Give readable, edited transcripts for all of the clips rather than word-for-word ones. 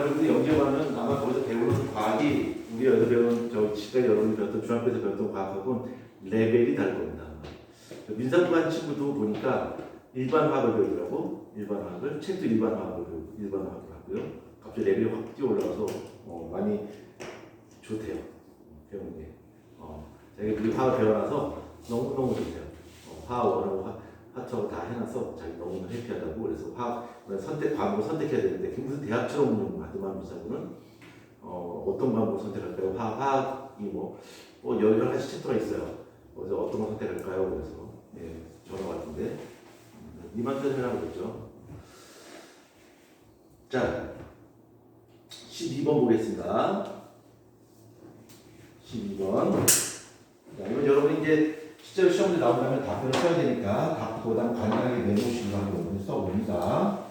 여러분들 영재하면 아마 거기서 배우는 과학이 우리 여기서 배운 지금까지 여러분이 배웠던 중학교에서 배웠던 과학하고는 레벨이 다를 겁니다. 민사부 간 친구도 보니까 일반 화학을 배우더라고. 일반 화학을 책도 일반 화학을 배우고 일반 화학을 하고요. 갑자기 레벨이 확 뛰어 올라가서 많이 좋대요. 배우는 게. 자기 우리 화학 배워놔서 너무너무 좋대요. 화학 원하고 화투하고 다 해놔서 자기 너무 해피하다고. 그래서 화학 과목을 선택해야 되는데 무슨 대학처럼 운영 하더만 민사부는 어떤 과목을 선택할까요? 화학이 여러 가지 챕터가 있어요. 그래서 어떤 거 선택할까요? 그래서 전화 왔는데 이만 설명하고 있죠. 자, 12번 보겠습니다. 12번. 자, 이건 여러분이 이제 실제로 시험에 나온다면 답변을 써야 되니까 답보다는 간단하게 메모식으로 하는 부분을 써봅니다.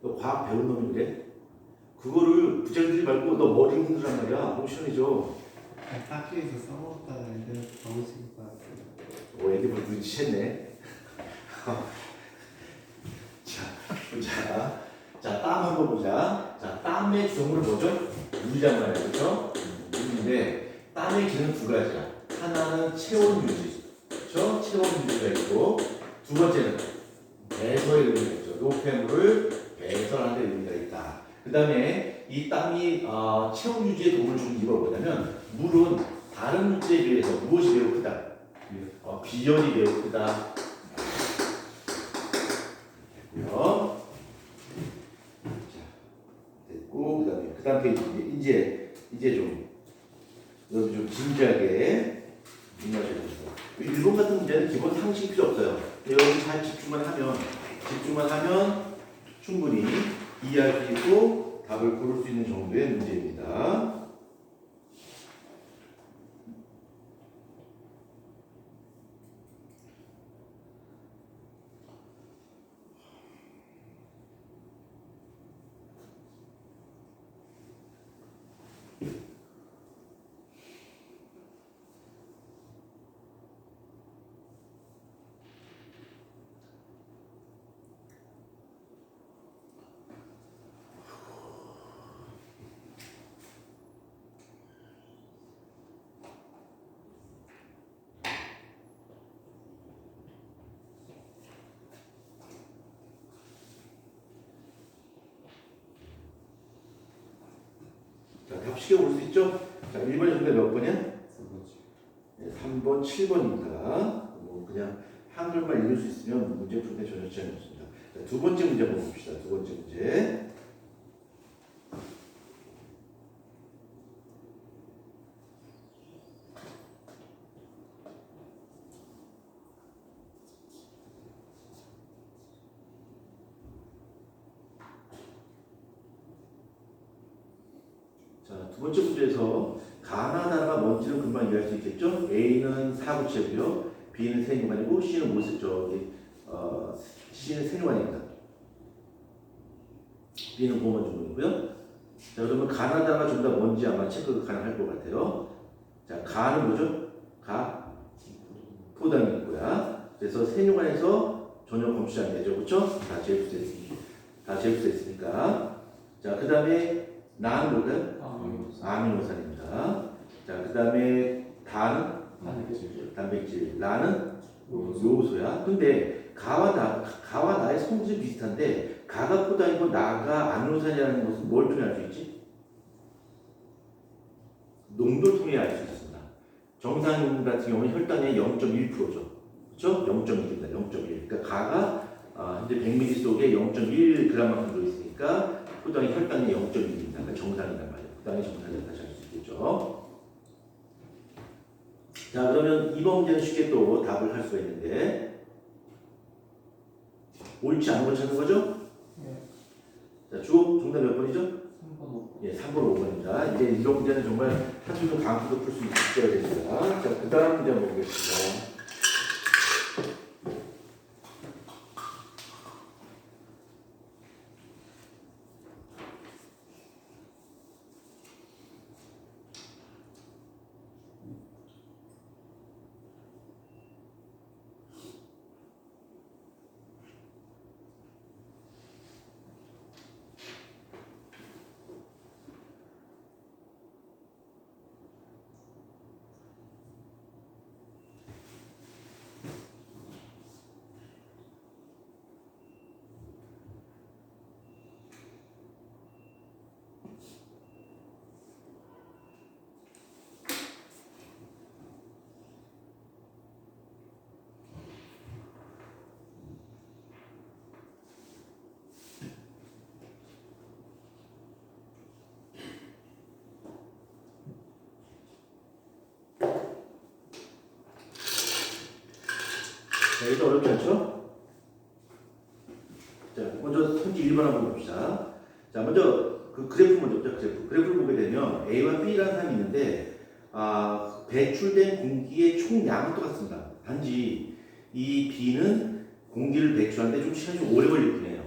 너 과학 배운 놈이 그래? 그거를 부장들이 말고 너 머리 흔들란 말이야. 모션이죠. 학교에서 써먹다가 애들 방식 봤어요. 애들 벌써 눈치챘네. 자, 땀 한번 보자. 자, 땀의 주성물은 뭐죠? 물이란 말이야, 그렇죠? 물인데 땀의 기능 두 가지야. 하나는 체온 유지, 그렇죠? 체온 유지가 있고 두 번째는 배설의 의미가 있죠. 노폐물을 배설하는 데 의미가 있다. 그 다음에 이 땀이 체온 유지에 도움을 주는 이유가 뭐냐면 물은 다른 물질에 비해서 무엇이 매우 크다? 비열이 매우 크다. 됐고요. 됐고 그 다음 페이지 이제 좀 여러분 좀 진지하게 임하셔야 됩니다. 일본 같은 문제는 기본 상식이 필요 없어요. 여러분 잘 집중만 하면 충분히 이해할 수 있고 답을 고를 수 있는 정도의 문제입니다. 자, 답 쉽게 볼 수 있죠? 자, 1번 정답 몇 번이야? 3번, 7번입니다. 그냥 한글만 읽을 수 있으면 문제 푸는데 전혀 지장이 없습니다. 자, 두 번째 문제 한번 봅시다. 두 번째 문제. 자, 두 번째 문제에서 가나다라가 뭔지는 금방 이해할 수 있겠죠? A는 사구체고요, B는 세균관이고 C는 무슨 C는 세균관입니다. B는 보호만 주문이고요. 자, 그러면 가나다가 좀 더 뭔지 아마 체크 가능할 것 같아요. 자, 가는 뭐죠? 포당이고요. 그래서 세균관에서 전혀 검출이 안 되죠, 그렇죠? 다 제입됐으니까. 자, 그 다음에 나는 뭘까요? 아미노산입니다. 자, 그 다음에 다는 단백질, 나는 요소야. 근데 가와 나의 성질이 비슷한데 가가 포당이고 나가 아미노산이라는 것은 뭘 통해 알 수 있지? 농도를 통해 알 수 있습니다. 정상 같은 경우는 혈당의 0.1%죠. 그렇죠? 0.1입니다. 0.1. 그러니까 가가 현재 100ml 속에 0.1g만큼 들어있으니까 포당의 혈당이 0.1입니다. 그러니까 정상이란 말이에요. 포당이 정상이라고 다시 알 수 있겠죠. 자, 그러면 이번 문제는 쉽게 또 답을 할 수가 있는데, 옳지 않은 거 찾는 거죠? 네. 자, 주어 정답 몇 번이죠? 3번 5번. 예, 3번, 5번입니다. 이제 이런 문제는 정말 한숨도 강수도 풀 수 있어야 됩니다. 자, 그 다음 문제 한번 보겠습니다. 자, 이거 어렵지 않죠? 자, 먼저 선지 1번 한번 봅시다. 자, 먼저 그 그래프 먼저 보자. 그래프를 보게 되면 A와 B라는 사람이 있는데 배출된 공기의 총량은 똑같습니다. 단지 이 B는 공기를 배출하는데 좀 시간이 좀 오래 걸릴 뿐이에요.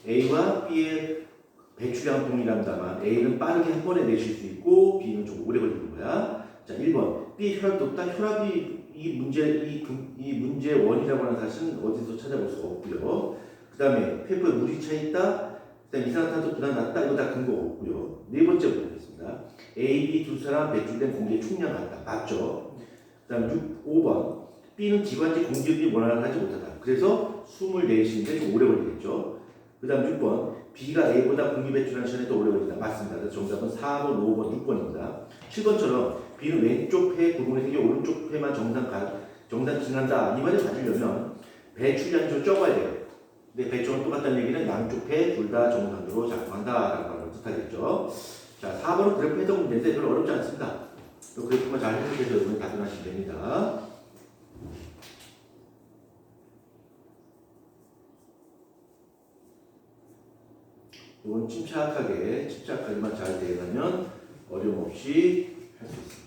A와 B의 배출량은 동일합니다만 A는 빠르게 한 번에 내실 수 있고 B는 좀 오래 걸리는 거야. 자, 1번 B 혈압도 없다. 혈압이 이 문제의 원이라고 하는 사실은 어디서 찾아볼 수가 없고요. 그 다음에 페퍼에 물이 차 있다. 그 다음에 이산화탄소 분할 낮다. 이거 다 근거가 없고요. 네 번째 보겠습니다. A, B 두 사람 배출된 공기의 총량 같다. 맞죠? 그 다음 5번 B는 기관지 공기흡입이 원활하지 못하다. 그래서 숨을 내쉬는데 좀 오래 걸리겠죠. 그 다음 6번 B가 A보다 공기 배출하는 시간이 더 오래 걸린다. 맞습니다. 그래서 정답은 4번, 5번, 6번입니다. 7번처럼 B는 왼쪽 폐 굴곡이 생겨 오른쪽 폐만 정상 진행한다. 이 말을 가지려면 배출량이 좀 적어야 돼요. 근데 배출은 똑같다는 얘기는 양쪽 폐 둘 다 정상으로 작동한다라고 하는 걸 뜻하겠죠. 자, 4번은 그래프 해석 문제인데 별로 어렵지 않습니다. 또 그래프만 잘 해석해서 여러분 답변하시면 됩니다. 이건 침착하게만 잘 대응하면 어려움 없이 할 수 있습니다.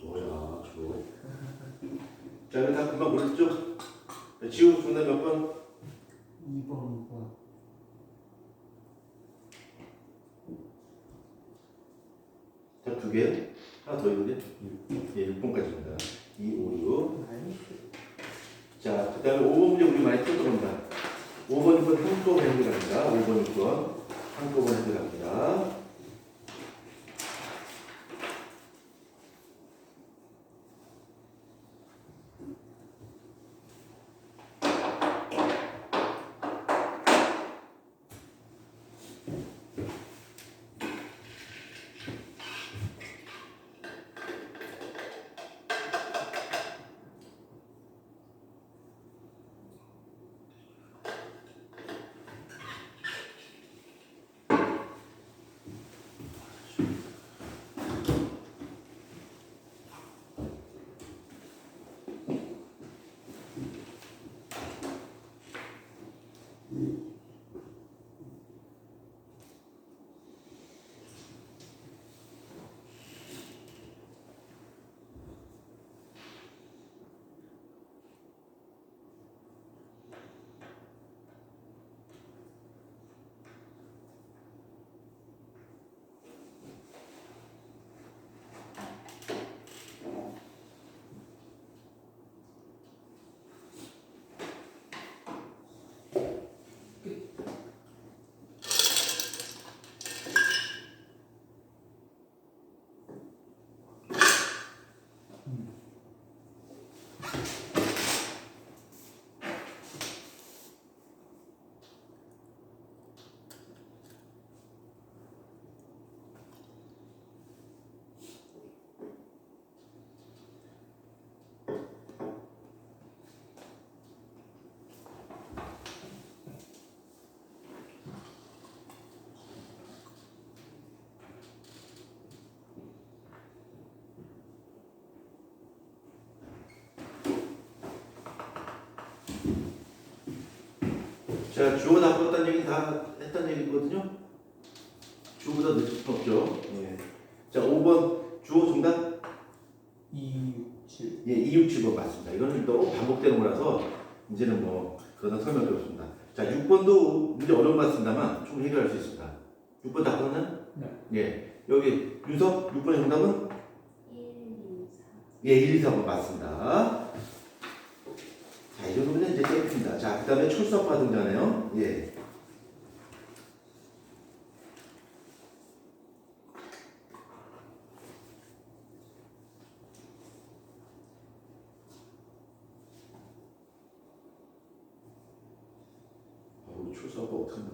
뭐야, 저. 자, 이거 다 금방 모르겠죠? 지우 정답 몇 번? 2번 5번. 다 두 개요? 하나 더 있는데? 예, 6번까지입니다. 2, 5, 6. 자, 그 다음에 5번 문제 우리 많이 풀었던 겁니다. 5번, 6번 한꺼번에 해결합니다. 5번, 6번 한꺼번에 해결합니다. 자, 주어 다 풀었다는 얘기 다 했다는 얘기거든요. 주어보다 늦을 수 없죠. 예. 자, 5번 주어 정답? 2, 7. 예, 2, 6, 7번 맞습니다. 이거는 또 반복되는 거라서 이제는 뭐 그러다 설명 필요 없습니다. 자, 6번도 문제 어려운 것 같습니다만 충분히 해결할 수 있습니다. 6번 다 풀었나요? 네. 예. 여기 윤석 6번의 정답은? 1, 2, 4. 예, 1, 2, 4번 맞습니다. 자, 이 정도면 이제 땡입니다. 자, 그 다음에 철수아빠 등장하네요. 예. 어우, 철수아빠 어떡하나.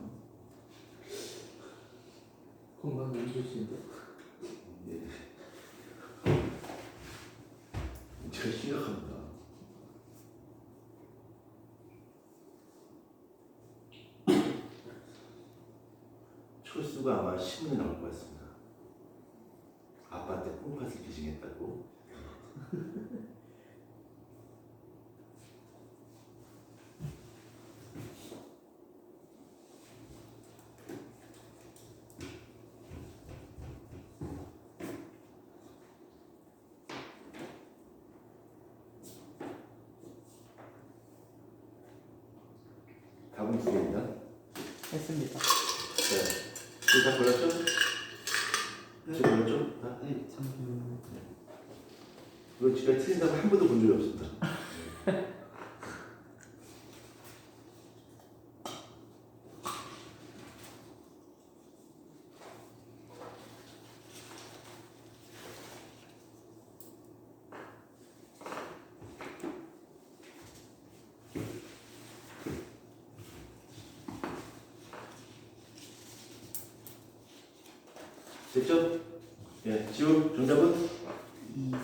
건강 연구실인데. 예. 제가 심각합니다. 철수가 아마 신문에 나올 것 같습니다. 아빠한테 콩팥을 기증했다고. 답은 두 개입니다. 했습니다. 자, 이거 다 골랐죠? 제 골랐죠? 다? 네, 잠시만요. 이거 제가 틀린다고 한 번도 본 적이 없습니다. 됐죠? 예, 지금 정답은? 2, 4.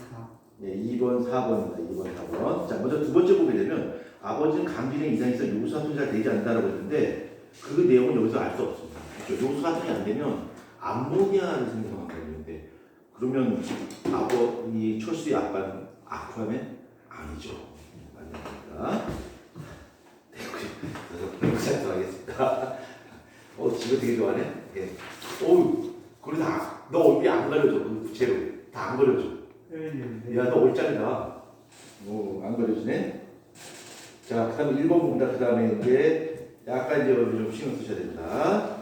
예, 2번, 4번입니다. 2번, 4번. 자, 먼저 두 번째 보게 되면 아버지는 감기에 이상이 있어 요소 사통이 잘 되지 않는다라고 했는데 그 내용은 여기서 알 수 없습니다. 그렇죠? 요소 사통이 안 되면 암모니아를 생성한다고 했는데 그러면 이 철수의 아빠는 아쿠아맨 아니죠. 맞습니다. 네, 그래서 잘 들어가겠습니다. 지금 되게 좋아하네. 예. 그래 너 얼굴이 안 가려져. 구체로 다 안 가려져. 야, 너 얼짱이다. 안 가려지네. 자, 그 다음에 1번 봅니다. 그 다음에 이제 약간 이제 좀 신경 쓰셔야 됩니다.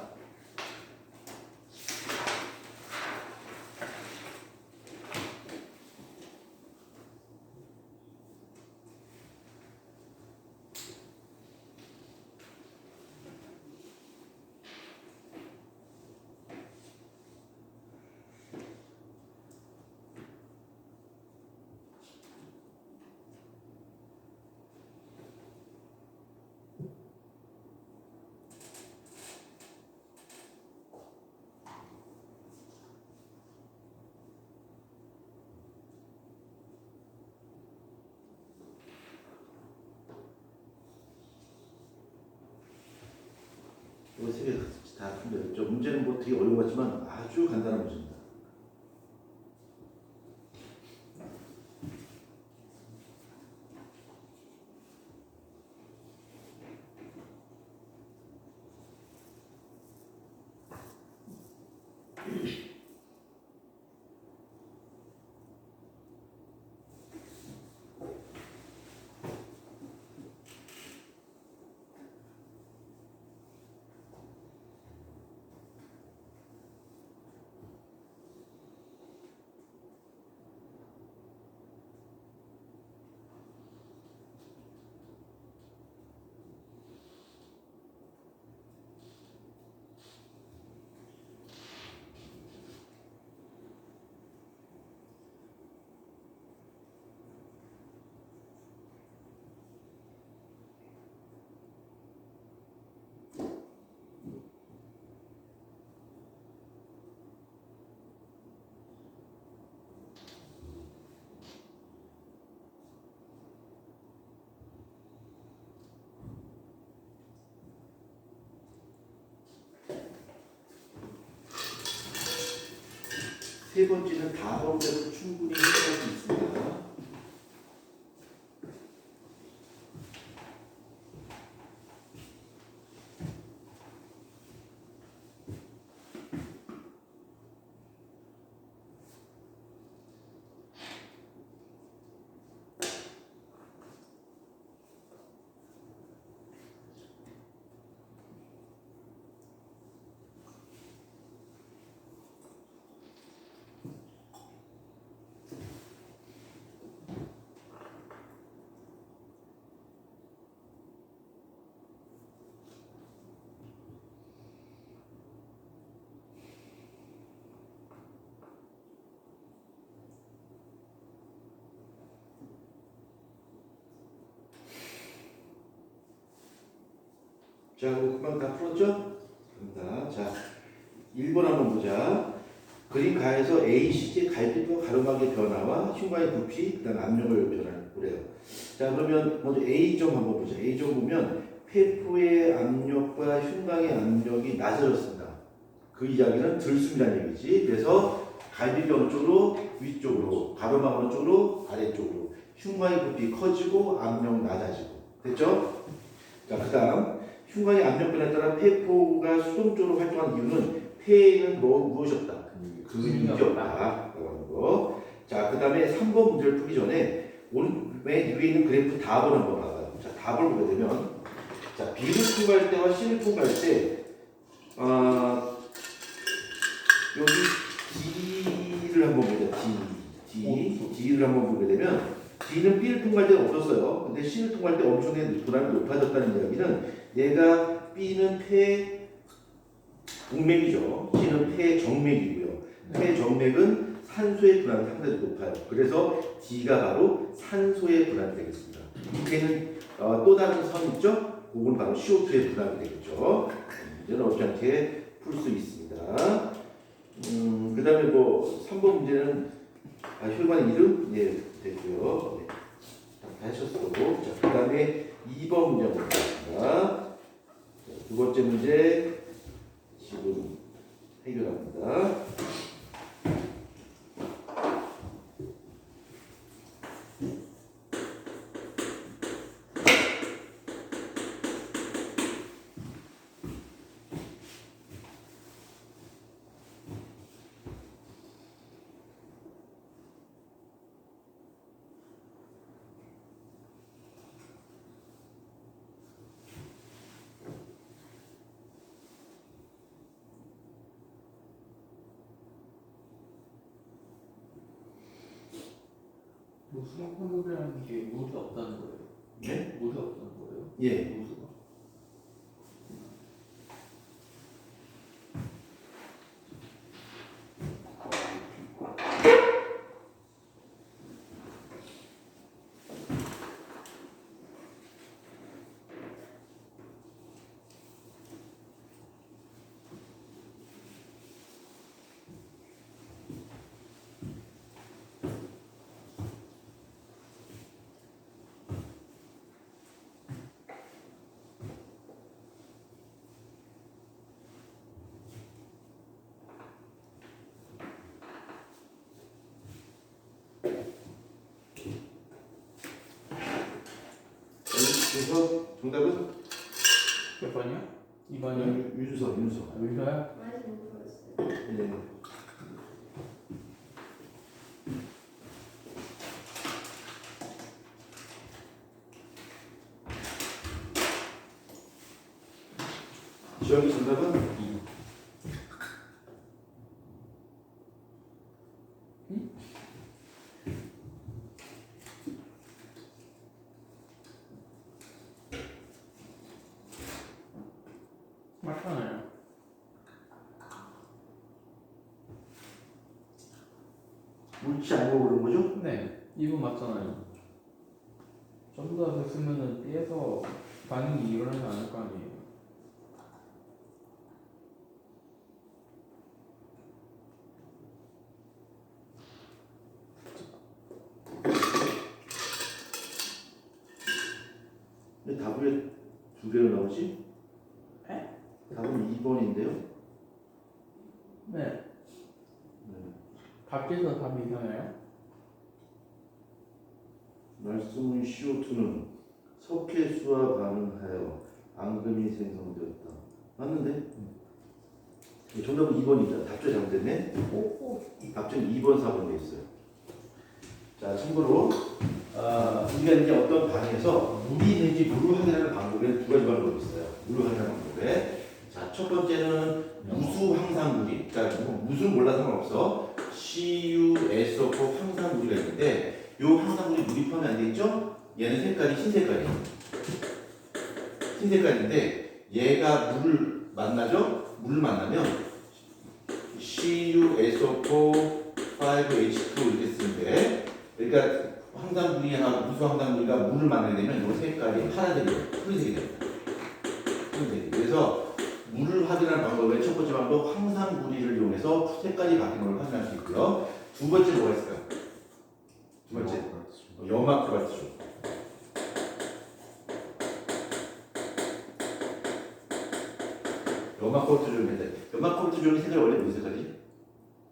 이거 세 개 다 풀렸죠. 문제는 뭐 되게 어려운 것 같지만 아주 간단한 문제입니다. 세 번째는 다번째로 충분히 해결할 수 있습니다. 자, 금방 다 풀었죠? 갑니다. 자, 1번 한번 보자. 그림 가에서 ACG 갈비뼈 가로막의 변화와 흉곽의 부피, 그다음 압력을 변화를 요 자, 그러면 먼저 A점 한번 보자. A점 보면 폐포의 압력과 흉곽의 압력이 낮아졌습니다. 그 이야기는 들숨이라는 얘기지. 그래서 갈비뼈 어느 쪽으로? 위쪽으로, 가로막 어느 쪽으로? 아래쪽으로. 흉곽의 부피 커지고 압력 낮아지고. 됐죠? 자, 그다음 흉곽의 압력 변화에 따라 폐포가 수동적으로 활동하는 이유는 폐에는 무엇이 없다? 근육이 없다라고 하는 거. 자, 그 다음에 3번 문제를 풀기 전에 오른맨 위에 있는 그래프 답을 한번 봐봐요. 자, 답을 보게 되면 자, B를 통과할 때와 C를 통과할 때 여기 D를 한번 보자. D를 한번 보게 되면 D는 B를 통과할 때는 없었어요. 근데 C를 통과할 때 엄청나게 도난이 높아졌다는 이야기는 얘가 B는 폐 동맥이죠. C는 폐 정맥이고요. 폐 정맥은 산소의 분압이 상당히 높아요. 그래서 D가 바로 산소의 분압이 되겠습니다. 밑에는 또 다른 선 있죠? 그건 바로 CO2의 분압이 되겠죠. 문제는 어렵지 않게 풀 수 있습니다. 그 다음에 뭐 3번 문제는 혈관 이름 예 됐고요. 네. 다 하셨고, 자, 그 다음에 2번 문제 한번 보겠습니다. 두 번째 문제 지금 해결합니다. 수학 환급이라는 게 무수가 없다는 거예요. 네? 무수가 없다는 거예요? 예. 무수가. 그래서 정답은 몇 번이요? 2번이요? 윤서. 여기서요? 많이 못 풀었어요. 예. 지영이 정답은 2. 맞잖아요. 옳지 않고 그런 거죠? 네, 2번 맞잖아요. 전부 다 됐으면은 B에서 반응이 일어나지 않을 거 아니에요. 근데 답이 왜 두 개로 나오지? 에? 답은 2번인데요. 네. 밖에서 답이 이상해요? 말씀은 CO2는 석회수와 반응하여 앙금이 생성되었다. 맞는데? 정답은 2번이다. 답변 잘못됐네. 답변 2번, 4번 돼 있어요. 자, 참고로 우리가 이제 어떤 방에서 물이 있는지 물을 확인하는 방법에 두 가지 방법이 있어요. 물을 확인하는 방법에. 자, 첫 번째는 무수 황산물이, 그러니까 무수는 몰라 상관없어. CuSO4 황산물이가 있는데, 이 황산물이 물이 포함이 안 돼 있죠? 얘는 색깔이 흰색깔이에요. 흰색깔인데, 얘가 물을 만나죠? 물을 만나면 CuSO4 5H2 이렇게 쓰는데, 그러니까 황산물이나 무수 황산물이가 물을 만나게 되면 이 색깔이 파란색이에요. 푸른색이 돼요. 푸른색이. 그래서 물을 확인하는 방법의 첫 번째 방법 황산물이를 이용해서 색깔이 바뀌는 걸 확인할 수 있고요. 두 번째 뭐가 있을까요? 두 번째 염화코발트죠. 염화코발트종인데 염화코발트종의 색깔이 원래 무슨 색깔이지?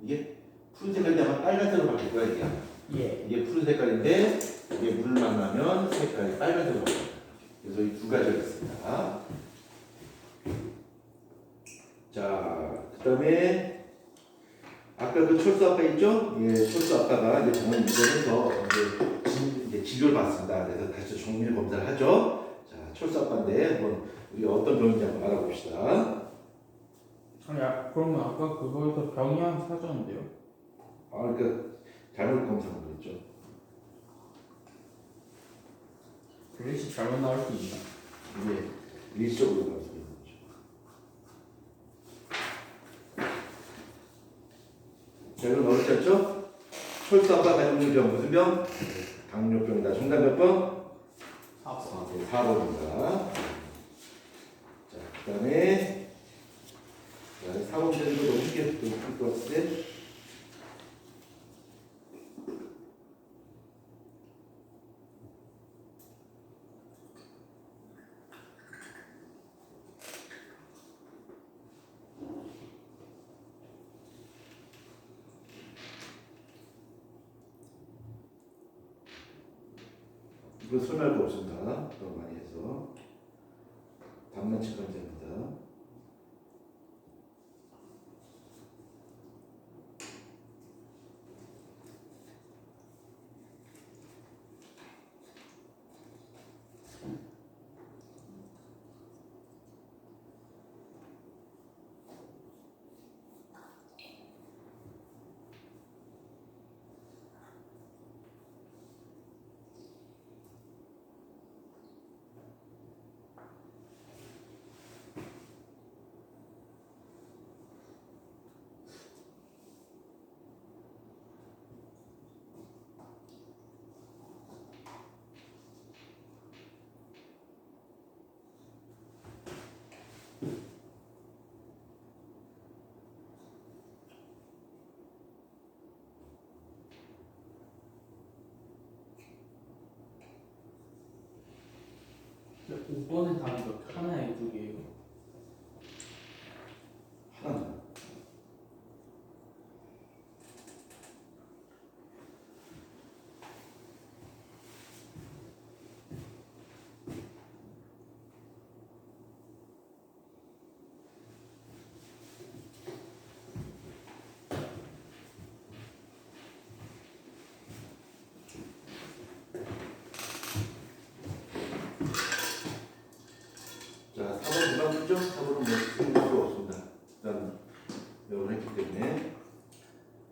이게 푸른 색깔인데 아마 빨간색으로 바뀔 거야 이게. 예. 이게 푸른 색깔인데 이게 물을 만나면 색깔이 빨간색으로 바뀌어요. 그래서 이 두 가지가 있습니다. 자, 그다음에 아까 그 철수 아빠 있죠? 예, 철수 아빠가 이제 병원 입원해서 이제 진료를 받습니다. 그래서 다시 정밀 검사를 하죠. 자, 철수 아빠인데 한번 우리 어떤 병인지 한번 알아봅시다. 아니, 그러면 아까 그거에서 병이랑 사줬는데요? 그러니까 잘못 검사한 거겠죠. 글씨 잘못 나올 수 있나? 이게 일시적으로 검사하는 거죠. 자, 이건 어렵지 않죠? 철수 아빠 가지고 있는 병 무슨 병? 당뇨병이다. 정답 몇 번? 4번. 4번입니다. 자, 그 다음에 4번 되는 거 너무 쉽게 풀 것 같은데. 이거 설명할 거 없습니다. 너무 많이 해서. 답만 체크하면 됩니다. 근데 5번의 답이 하나에 두 개예요. 하나. 자, 4번 누가 풀죠? 4번은 뭐 풀 필요 없습니다. 일단 여러분 했기 때문에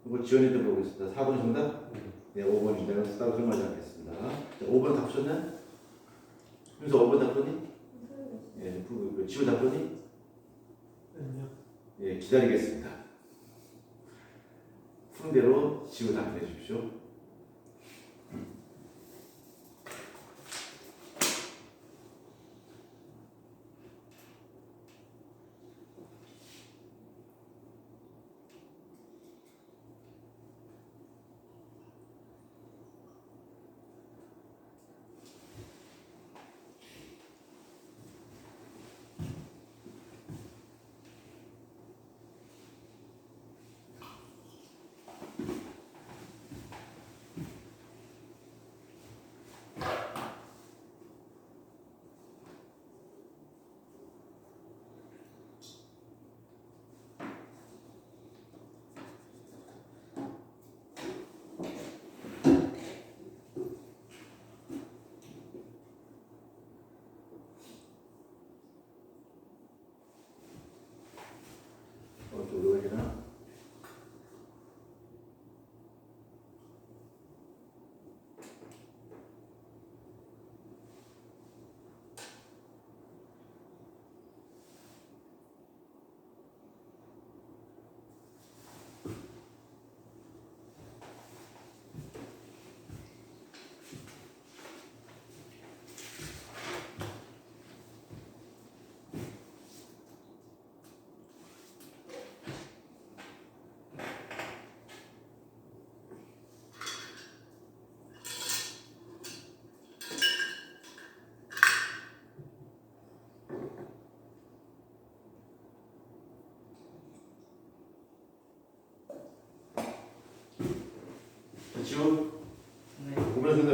이거 지원이도 보겠습니다. 4번 정답? 네, 5번입니다. 따로 설명하지 않겠습니다. 자, 5번 답 썼나? 그래서 5번 답변이? 예, 지원 답변이? 예, 기다리겠습니다. 푸른 대로 지원 답변해 주십시오.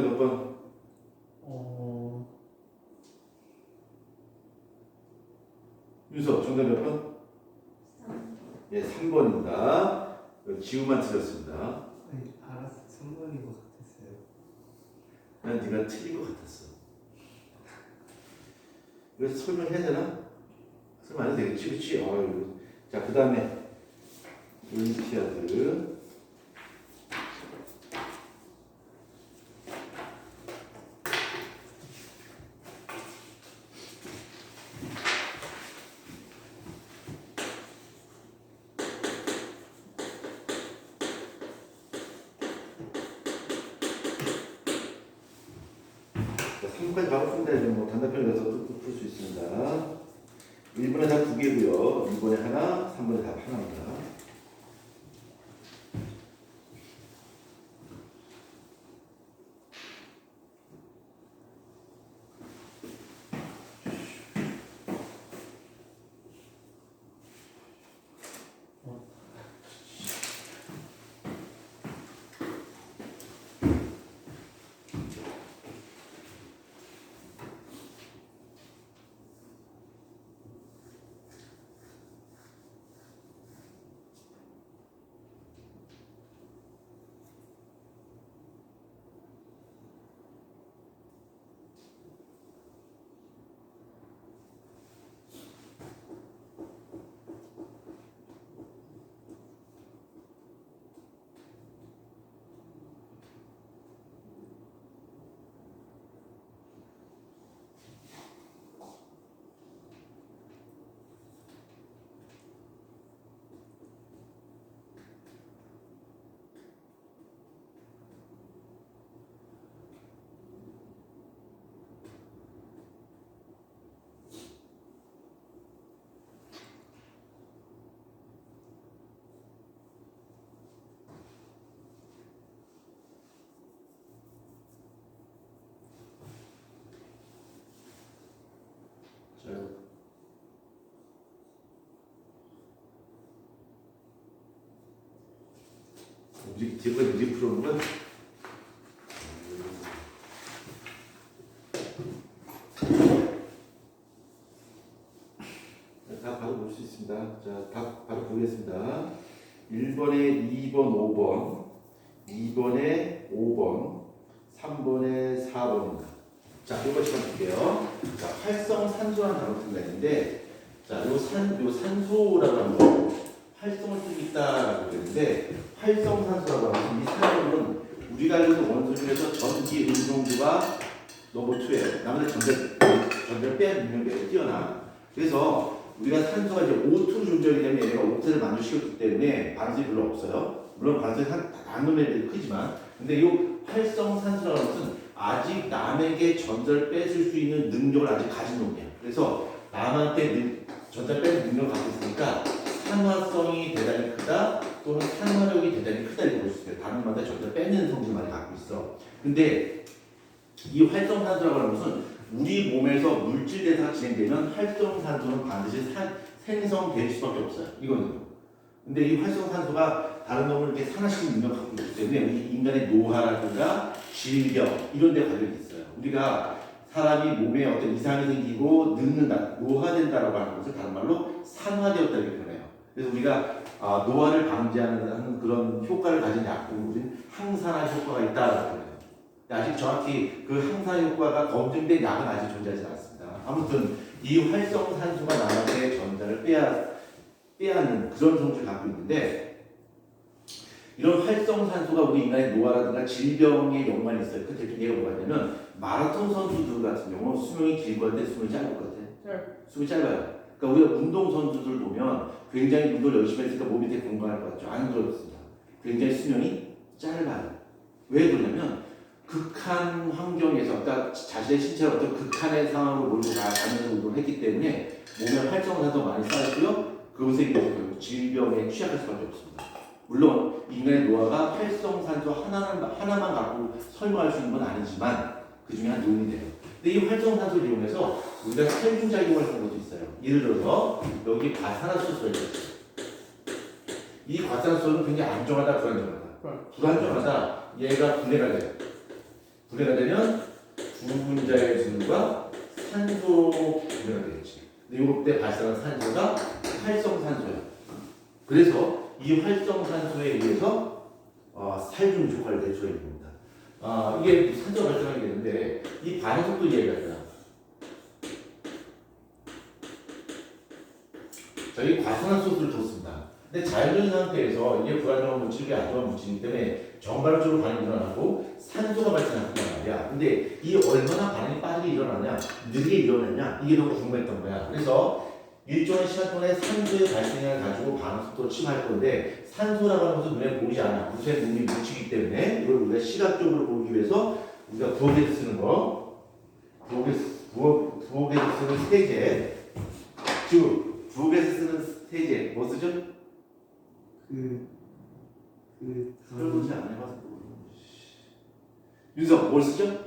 몇 번? 윤서 정답 몇 번? 3. 예, 3번입니다. 지우만 틀렸습니다. 아니, 알았어. 3번인 것 같았어요. 난 네가 틀린 것 같았어. 그래서 설명해야 되나? 설명 안 해도 되겠지, 그치? 자, 그 다음에 올림피아드. 자, 3까지 바로 푼다 이제 뭐 단답형을 넣어서 풀 수 있습니다. 1번에 답 2개고요. 2번에 하나, 3번에 답 하나입니다. 자, 뒤에까지 미리 풀어놓은 거야? 다 바로 볼 수 있습니다. 자, 답 바로 보겠습니다. 1번에 2번, 5번, 2번에 5번, 3번에 4번입니다. 자, 이거 시간 볼게요. 자, 활성산소라는 단어가 있는데, 자, 요 산소라고 하는 거, 활성을 쓰고 있다라고 그랬는데, 활성산소라고 하는 이 산소는 우리가 알고 있는 원소 중에서 전기 운동도가 넘버 2에 남들 전자를 빼앗는 능력이 매우 뛰어나. 그래서 우리가 산소가 이제 O2 존재이기 때문에 얘가 옥탄을 만들어시켰기 때문에 반응성이 별로 없어요. 물론 반응성이 단놈에 크지만, 근데 이 활성산소라는 것은 아직 남에게 전자를 뺏을 수 있는 능력을 아직 가진 놈이야. 그래서 남한테 전자를 뺏는 능력을 갖고 있으니까 산화성이 대단히 크다, 또는 산화력이 대단히 크다 이렇게 볼 수 있어요. 다른 놈한테 전자를 뺏는 성질을 많이 갖고 있어. 근데 이 활성산소라고 하는 것은 우리 몸에서 물질 대사가 진행되면 활성산소는 반드시 생성될 수밖에 없어요. 이거는요. 근데 이 활성산소가 다른 놈을 이렇게 산화시키는 능력을 갖고 있기 때문에 우리 인간의 노화라든가 질병 이런 데 관련이 있어요. 우리가 사람이 몸에 어떤 이상이 생기고 늙는다, 노화된다라고 하는 것을 다른 말로 산화되었다 이렇게 표현해요. 그래서 우리가 노화를 방지하는 그런 효과를 가진 약국은 항산화 효과가 있다라고 해요. 아직 정확히 그 항산화 효과가 검증된 약은 아직 존재하지 않습니다. 아무튼 이 활성산소가 남한테 전자를 빼앗는 그런 성질을 갖고 있는데, 이런 활성산소가 우리 인간의 노화라든가 질병에 연관이 있어요. 그 대표 예가 뭐가 있냐면 마라톤 선수들 같은 경우 수명이 길고 한데 수명이 짧을 것 같아. 수명이 짧아요. 그러니까 우리가 운동 선수들 보면 굉장히 운동을 열심히 했으니까 몸이 되게 건강할 것 같죠. 안 그렇습니다. 굉장히 수명이 짧아요. 왜 그러냐면 극한 환경에서, 그러니까 자신의 신체를 어떤 극한의 상황으로 몰고 가면서 운동을 했기 때문에 몸에 활성산소가 많이 쌓였고요. 그것에 의해서 결국 질병에 취약할 수밖에 없습니다. 물론 인간의 노화가 활성산소 하나만 갖고 설명할 수 있는 건 아니지만 그 중에 한 요인이 돼요. 근데 이 활성산소를 이용해서 우리가 살균작용을 하는 것도 있어요. 예를 들어서 여기 과산화수소가 있어요. 이 과산화수소는 굉장히 안정하다, 불안정하다. 불안정하다. 얘가 분해가 돼요. 분해가 되면 두 분자의 수가 산소로 분해가 되겠지. 근데 이때 발생한 산소가 활성산소야. 그래서 이 활성산소에 의해서 살균 효과를 낼 수가 있는 겁니다. 이게 산소가 발생하게 되는데 이 반응속도 이해가 저희 과산화수소를 줬습니다. 근데 자연적인 상태에서 이게 불안정한 물질이 안 좋은 물질이기 때문에 정발적으로 반응이 일어나고 산소가 발생한단 말이야. 근데 이 얼마나 반응이 빠르게 일어나냐, 느리게 일어나냐, 이게 너무 궁금했던 거야. 그래서 일정한 시간 동안에 산소의 발생을 가지고 반응 속도를 측정할 건데 산소라고 하는 것은 눈에 보이지 않아. 무쇠 눈이 묻히기 때문에 이걸 우리가 시각적으로 보기 위해서 우리가 부엌에서 쓰는 거, 부엌에서 쓰는 세제, 즉 부엌에서 쓰는 세제 뭐 쓰죠? 설거지 안 해봐서 모르는 윤석 뭘 쓰죠?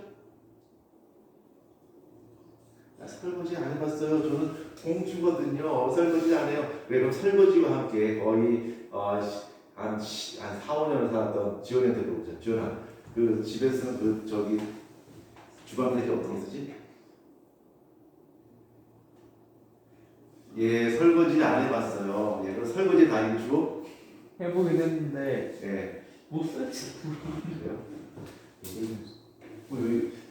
나 설거지 안 해봤어요. 저는 공주거든요. 설거지 안 해요. 그래 그럼 설거지와 함께 거의 한 4, 5년을 살았던 지원한테 물어보자. 지원아, 그 집에 쓰는 그 저기 주방 세제 어떤 거 쓰지? 예, 설거지 안 해봤어요. 예, 그럼 설거지 다 해주고. 해보긴 했는데 예. 못 쓰지. 그래요?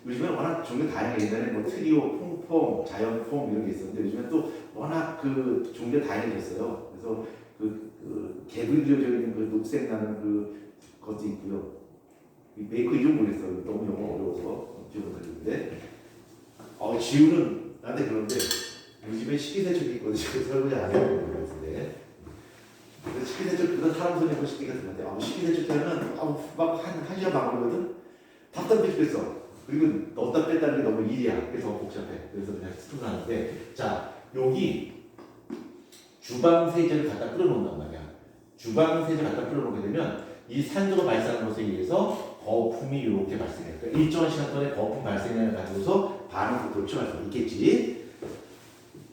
요즘에 워낙 종류 다양해. 옛날에 뭐 트리오, 퐁퐁, 자연퐁 이런 게 있었는데 요즘에 또 워낙 그 종류가 다양해졌어요. 그래서 그 개불 그려져 있는 그 녹색 나는 그것도 있고요. 이 메이커 이름 모르겠어요. 너무 영어 어려워서 기억을 못하겠는데. 지우는 나한테 그런데 우리 집에 식기세척기 있거든요. 설거지 안 해요. 그랬는데. 식기세척 그거 사람 손에 뭐 식기가 들었는데 식기세척기 하면 막 한 시간 반 걸리거든. 답답해 죽겠어. 그리고 넣었다 뺐다는 게 너무 일이야. 그래서 더 복잡해. 그래서 그냥 스톱을 하는데 자 여기 주방 세제를 갖다 끓여놓는단 말이야. 주방 세제 갖다 끓여놓게 되면 이 산소가 발생하는 것에 의해서 거품이 이렇게 발생해. 그러니까 일정한 시간 동안에 거품 발생량을 가지고서 반응 속도를 측정할 수 있겠지.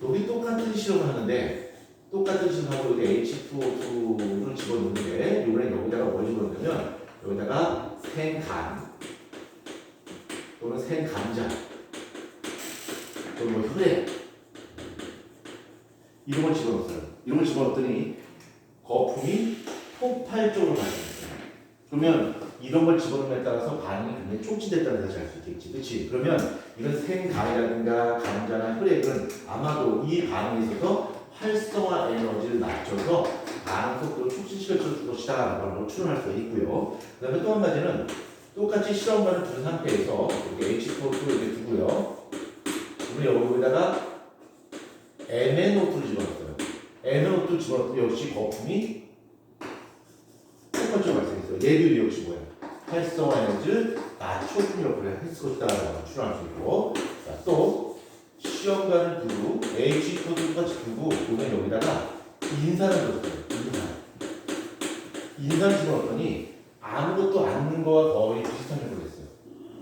여기 똑같은 실험을 하는데 똑같은 실험하고 여기 H2O2를 집어넣는데 이번엔 여기다가 뭘 집어넣냐면 여기다가 생간 또는 생감자 또는 뭐 혈액 이런 걸 집어넣었어요. 이런 걸 집어넣었더니 거품이 폭발적으로 발생했어요. 그러면 이런 걸 집어넣음에 따라서 반응이 굉장히 촉진됐다는 사실을 알 수 있겠지. 그렇지? 그러면 이런 생감이라든가 감자나 혈액은 아마도 이 반응에 있어서 활성화 에너지를 낮춰서 반응 속도를 촉진시켜 줄 것이다 라고 하는 걸 추론할 수가 있고요. 그 다음에 또 한 가지는 똑같이 실험관을 둔 상태에서 이렇게 H2O2를 이렇게 두고요. 우리 여기다가 MnO2를 집어넣었어요. MnO2를 집어넣었더니 역시 거품이 폭발적으로 발생했어요. 얘도 역시 뭐야? 활성화 에너지를 낮춰주는 역할을 했을 것이다 라고 추론할 수 있고 자, 또 시험관을 두고 H2O2를 똑같이 두고 보면 여기다가 인산을 줬어요. 인산을 집어넣었더니 아무것도 않는 거와 거의 비슷한 효과를 했어요.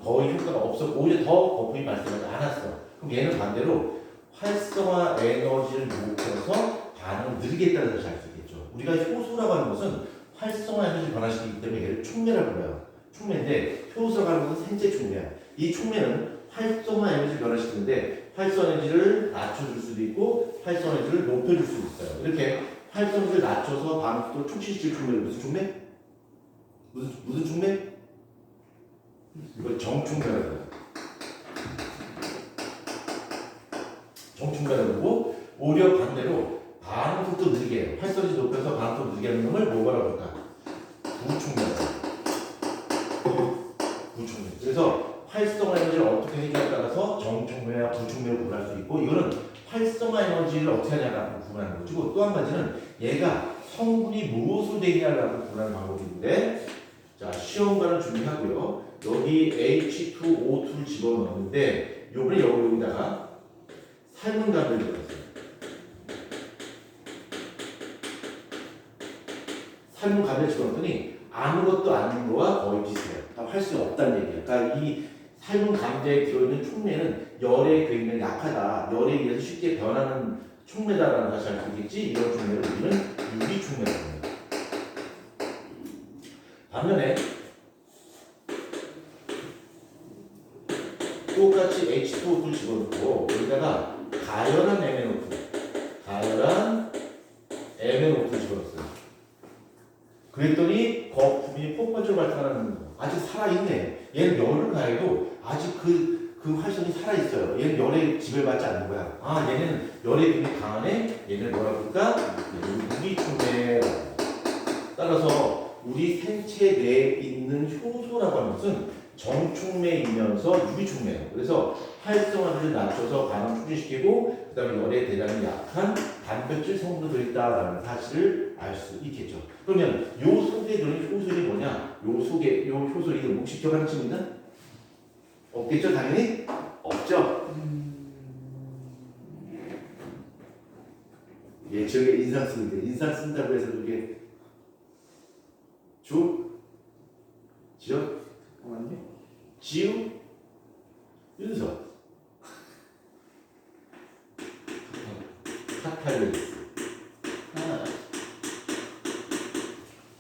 거의 효과가 없었고 오히려 더 거품이 발생하지 않았어. 그럼 얘는 반대로 활성화 에너지를 높여서 반응을 느리게 했다는 것을 알 수 있겠죠. 우리가 효소라고 하는 것은 활성화 에너지를 변화시키기 때문에 얘를 촉매라고 불러요. 촉매인데 효소라고 하는 것은 생체 촉매야. 이 촉매는 활성화 에너지를 변화시키는데 활성화 에너지를 낮춰줄 수도 있고 활성화 에너지를 높여줄 수도 있어요. 이렇게 활성화 에너지를 낮춰서 반응 속도를 촉진시킬 촉매를 무슨 촉매? 무슨 촉매? 이걸 정촉매라고 해요. 정촉매라고 하고 오히려 반대로 반응 속도 느리게 해요. 활성화를 높여서 반응 속도 느리게 하는 놈을 뭐라고 할까? 부촉매라고 해요. 부촉매. 그래서 활성화 에너지를 어떻게 해결에 따라서 정촉매와 부촉매를 구분할 수 있고 이거는 활성화 에너지를 어떻게 하냐라고 구분하는 거고 또 한 가지는 얘가 성분이 무엇으로 되느냐라고 구분하는 방법이 있는데 자 시험관을 준비하고요. 여기 H2O2를 집어넣는데 요번에 여기다가 삶은 감을 집어넣었어요. 삶은 감을 집어넣었더니 아무것도 아닌 거와 거의 비슷해요. 할 수 없다는 얘기예요. 그러니까 이 삶은 감자에 들어있는 촉매는 열에 굉장히 약하다. 열에 의해서 쉽게 변하는 촉매다라는 것을 알 수 있겠지. 이런 촉매를 우리는 유리 촉매라고 합니다. 반면에 똑같이 H2O2를 집어넣고 여기다가 가열한 MnO2를 집어넣었어요. 그랬더니 거품이 폭발적으로 발생하는 거. 아직 살아있네. 얘는 열을 가해도 아직 그 활성이 살아있어요. 얘는 열에 지배받지 않는 거야. 아, 얘는 열에 굉장히 강하네? 얘는 뭐라 그럴까? 무기충해. 따라서 우리 생체 내에 있는 효소라고 하는 것은 정촉매이면서 유기촉매예요. 그래서 활성화를 낮춰서 반응促進시키고 그 다음에 열에 대단히 약한 단백질 성분도 들어있다라는 사실을 알 수 있겠죠. 그러면 요 속에 들어있는 효소들이 뭐냐? 요 속에 요 효소를 혹시 기억하는 친구 있나? 없겠죠, 당연히? 없죠. 예, 저게 인상 쓰는데 인상 쓴다고 해서 그게 지역, 잠깐만요. 지우, 윤서, 카탈리스,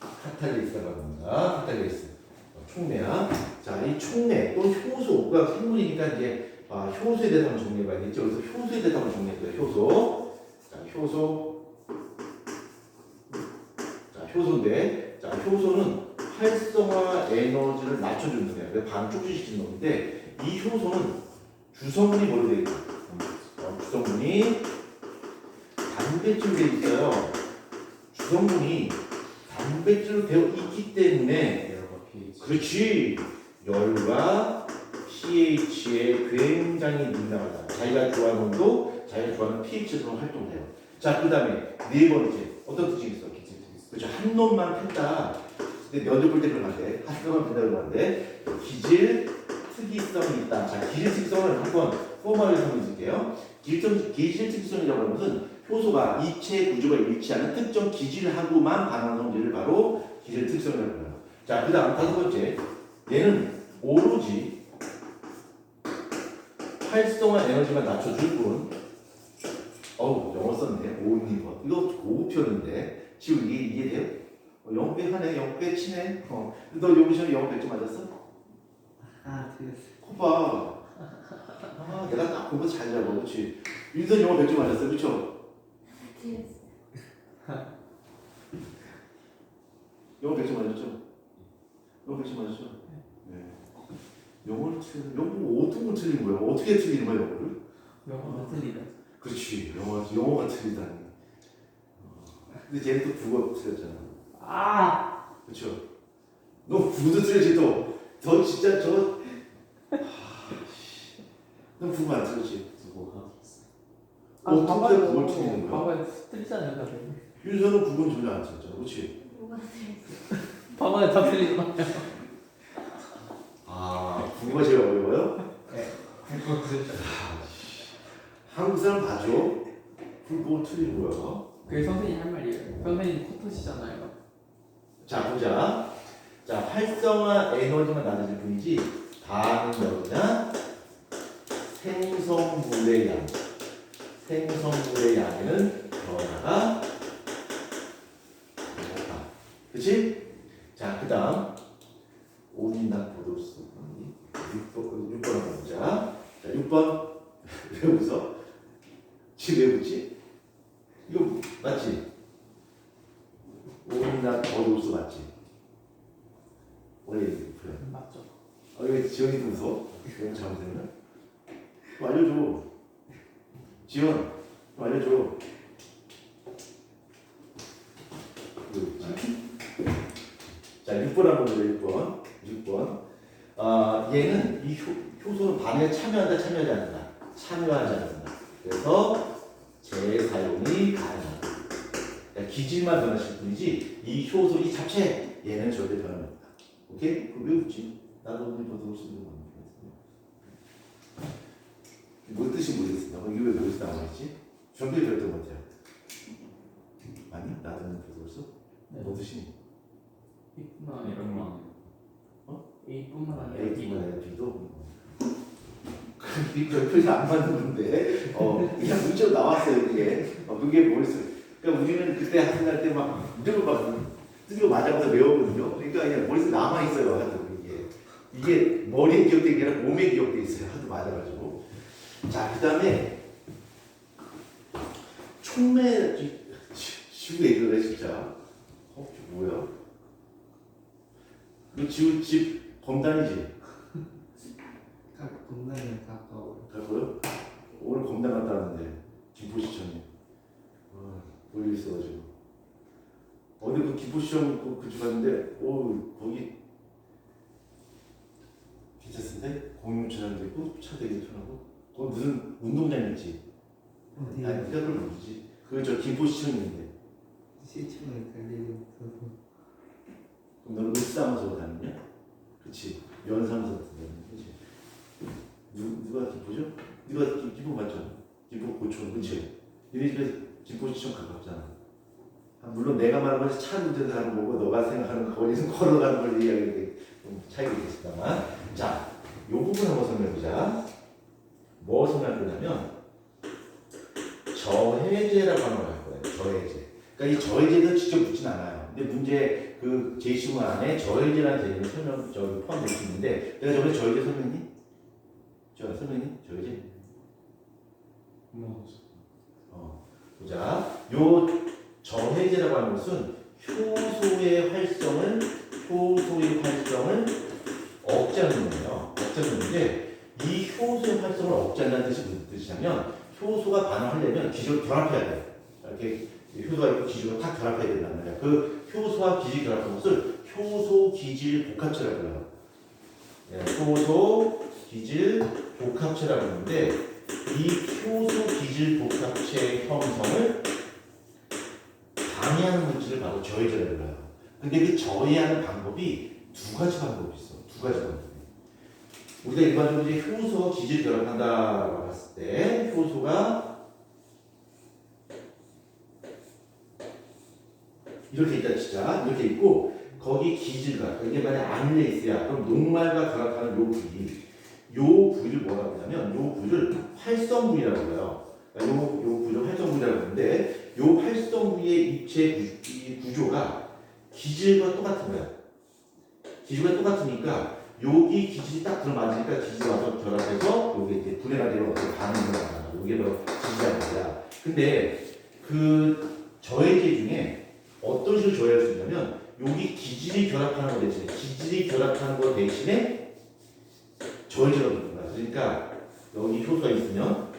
카탈리스라고 합니다. 카탈리스, 촉매야. 자, 이 촉매 또는 효소가 생물이니까 이제 효소에 대해서 한번 정리해봐야겠죠. 그래서 효소에 대해서 한번 정리해봐요. 효소. 자, 효소. 자, 효소인데, 자, 효소는 활성화 에너지를 낮춰주는 거예요. 그래서 반응 촉진시키는 건데, 이 효소는 주성분이 뭐로 되어 있어요? 주성분이 단백질로 되어 있어요. 주성분이 단백질로 되어 있기 때문에, 열과 pH. 그렇지. 열과 pH에 굉장히 민감하다. 자기가 좋아하는 온도, 자기가 좋아하는 pH로 활동해요. 자, 그 다음에 네 번째 어떤 특징이 있어? 그렇죠. 한 놈만 폈다. 근데 면접 볼 때 그런 건데 한 놈만 폈다 그런 건데 기질 특이성이 있다. 자, 기질 특이성을 한번 포멀에서 한번 줄게요. 기질 특이성이라고 하는 것은 효소가 이체 구조가 일치하는 특정 기질하고만 반응하는 성질을 바로 기질 특성이라고 해요. 자, 그 다음 다섯 번째, 얘는 오로지 활성화 에너지만 낮춰줄 뿐. 어우, 영어 썼네. 오니버. 이거 고급 표현인데 지금 이게 이해돼요? 영어 하네. 영어 치네. 너 여기 전에 영어 100점 맞았어? 아, 틀렸어요. 코봐. 아, 내가 딱 공부 잘 잡아. 그렇지. 윤선 영어 100점 맞았어. 그렇죠? 틀렸어요. 영어 100점 맞았죠? 영어 100점 맞았죠? 네. 영어를 영어 어떤 걸 틀린 거야? 어떻게 틀리는 거야, 영어를? 영어는 틀리다. 그렇지. 영어가 틀리다니. 근데 쟤는 또 국어 틀렸잖아. 아! 그렇죠? 너 국어도 틀렸지 또. 너 진짜 저. 너 국어 안 틀렸지? 어떻게 국어를 틀리는 거야? 봐봐요. 틀리잖아요, 다들. 윤서는 국어는 전혀 안 틀렸잖아. 그렇지? 뭐가 틀렸어요? 봐봐요, 다 틀리잖아요. 아, 국어가 제일 어려워요? 네. 그거 그랬죠. 한국 사람 봐줘. 국어 틀린 거야. 그게 선생님 할 말이에요. 선생님 코트시잖아요. 자, 보자. 자, 활성화 에너지만 낮아질 뿐이지 다는 뭐냐? 생성물의 양. 생성물의 양에는 변화가 없다. 그치? 자, 그 다음 온인당 보도수 6번 한번 보자. 자, 6번 왜 웃어? 지금 왜 웃지? 이거 맞지? 온인당 보도수 맞지? 원래 그래. 맞죠? 왜 지원이도 웃어? 너무 잘못했나? 좀 알려줘. 지원, 좀 알려줘. 자, 6번 한번 보자. 6번. 얘는 이 효소는 반응에 참여하지 않는다. 참여하지 않는다. 그래서 재사용이 가능하다. 그러니까 기질만 변화시킬 뿐이지 이 효소 이 자체 얘는 절대 변하지 않는다. 오케이? 그럼 왜 웃지? 나도 오늘 더 들을 수 있는 거 뭐 뜻이 모르겠습니다. 이게 왜 여기서 나와있지? 준비해 줬던 것 같아요. 아니? 나도 오늘 더 들을 수? 네. 뭐 뜻이? A뿐만 아니라 어? A뿐만 아니라 A뿐만 아니라 B도? 이 표시 안 맞는 건데 그냥 문자로 나왔어요 그게. 그게 뭐였어요? 그러니까 우리는 그때 학생할 때 막 무조건 막 두드려 맞아서 외우거든요. 그러니까 그냥 머릿속에 남아있어요. 하여튼 이게 이게 머리에 기억된 게 아니라 몸에 기억돼 있어요. 하도 맞아가지고. 자, 그 다음에 촉매 지우 얘기를 해 진짜. 이게 뭐야? 이거 지우 집 검단이지? 각 분단에 가까워. 가고요? 오늘 검단 갔다 왔는데 김포시청에 볼일 있어가지고 어디 그 김포시청 그쪽 갔는데 거기 괜찮은데? 공유차장도 있고 차 되게 편하고 거기 무슨 운동장 있지? 어디? 아니 네가 그걸 모르지. 그 저 김포시청인데 시청에 달리는 있어서. 그럼 너는 을사무소로 다니냐? 그치 면사무소 같은 그치 누가 김포죠? 네가 김포 맞잖아. 김포 고촌 그치? 니네 집에 김포시청 가깝잖아. 물론 내가 말하는 것이 차 운전을 하는 거고 너가 생각하는 거리는 걸어가는 걸 이야기하는데 좀 차이가 있겠습니다만 자, 이 부분 한번 설명해보자. 뭐 설명할 거냐면 저해제라고 하는 걸 할 거예요. 저해제. 그러니까 이 저해제도 직접 묻진 않아요. 근데 문제 그 제시문 안에 저해제라는 개념을 포함되어 있는데 내가 저번에 저해제 설명했니? 설명했니? 저해제? 보자. 요 저해제라고 하는 것은 효소의 활성을 억제하는 거예요. 억제하는 건데 이 효소의 활성을 억제한다는 뜻이 무슨 뜻이냐면 효소가 반응하려면 기지로 결합해야 돼. 이렇게 효소가 있고 기지로 탁 결합해야 된단 말이야. 그 효소와 기질 결합한 것을 효소 기질 복합체라고 해요. 효소 기질 복합체라고 하는데 이 효소 기질 복합체 형성을 방해하는 물질을 바로 저해제라고 해요. 근데 그 저해하는 방법이 두 가지 방법이 있어. 두 가지 방법이. 우리가 일반적으로 이제 효소와 기질 결합한다고 봤을 때 효소가 이렇게 있다 치자. 이렇게 있고 거기 기질과 이게 만약 아밀레이스야. 그럼 녹말과 결합하는 요 부위를 뭐라고 하냐면 요 부위를 활성 부위라고 해요. 요 부위를 활성 부위라고 하는데 요 활성 부위의 입체 구조가 기질과 똑같은 거야. 기질과 똑같으니까 여기 기질이 딱 들어맞으니까 기질이 와서 결합해서 여기 이제 분해가 되는 어떤 반응이 나타나. 이게 바로 기질이라는 거야. 근데 그 저해제 중에 어떤 식으로 저해할 수 있냐면 여기 기질이 결합하는 거 대신에 저해제가 되는 거야. 그러니까 여기 효소가 있으면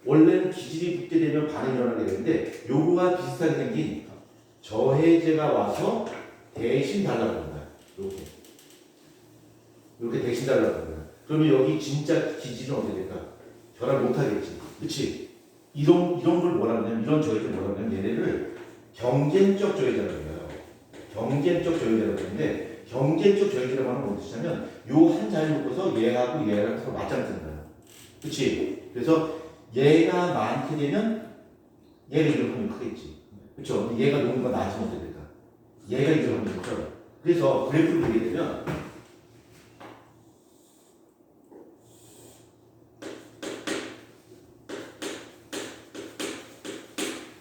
원래는 기질이 붙게 되면 반응이 일어나게 되는데 요거와 비슷하게 생긴 저해제가 와서 대신 달라붙는 거야. 이렇게 대신 달라붙는 거야. 그러면 여기 진짜 기질은 어떻게 될까? 결합 못하겠지. 그렇지? 이런 걸 뭐라 그러냐면 이런 저해제를 뭐라 그러냐면 얘네를 경쟁적 저해제라고 해요. 경쟁적 저해제라고 하는데 경쟁적 저해제라고 하는 건 무슨 뜻이냐면 요 한 자리를 놓고서 얘하고 얘랑 서로 맞짱뜨는 거야. 그렇지? 그래서 얘가 많게 되면 얘가 이길 확률이 크겠지. 그렇죠? 얘가 농도가 낮으면 어떻게 될까? 얘가 이길 확률이 크죠. 그래서 그래프를 보게 되면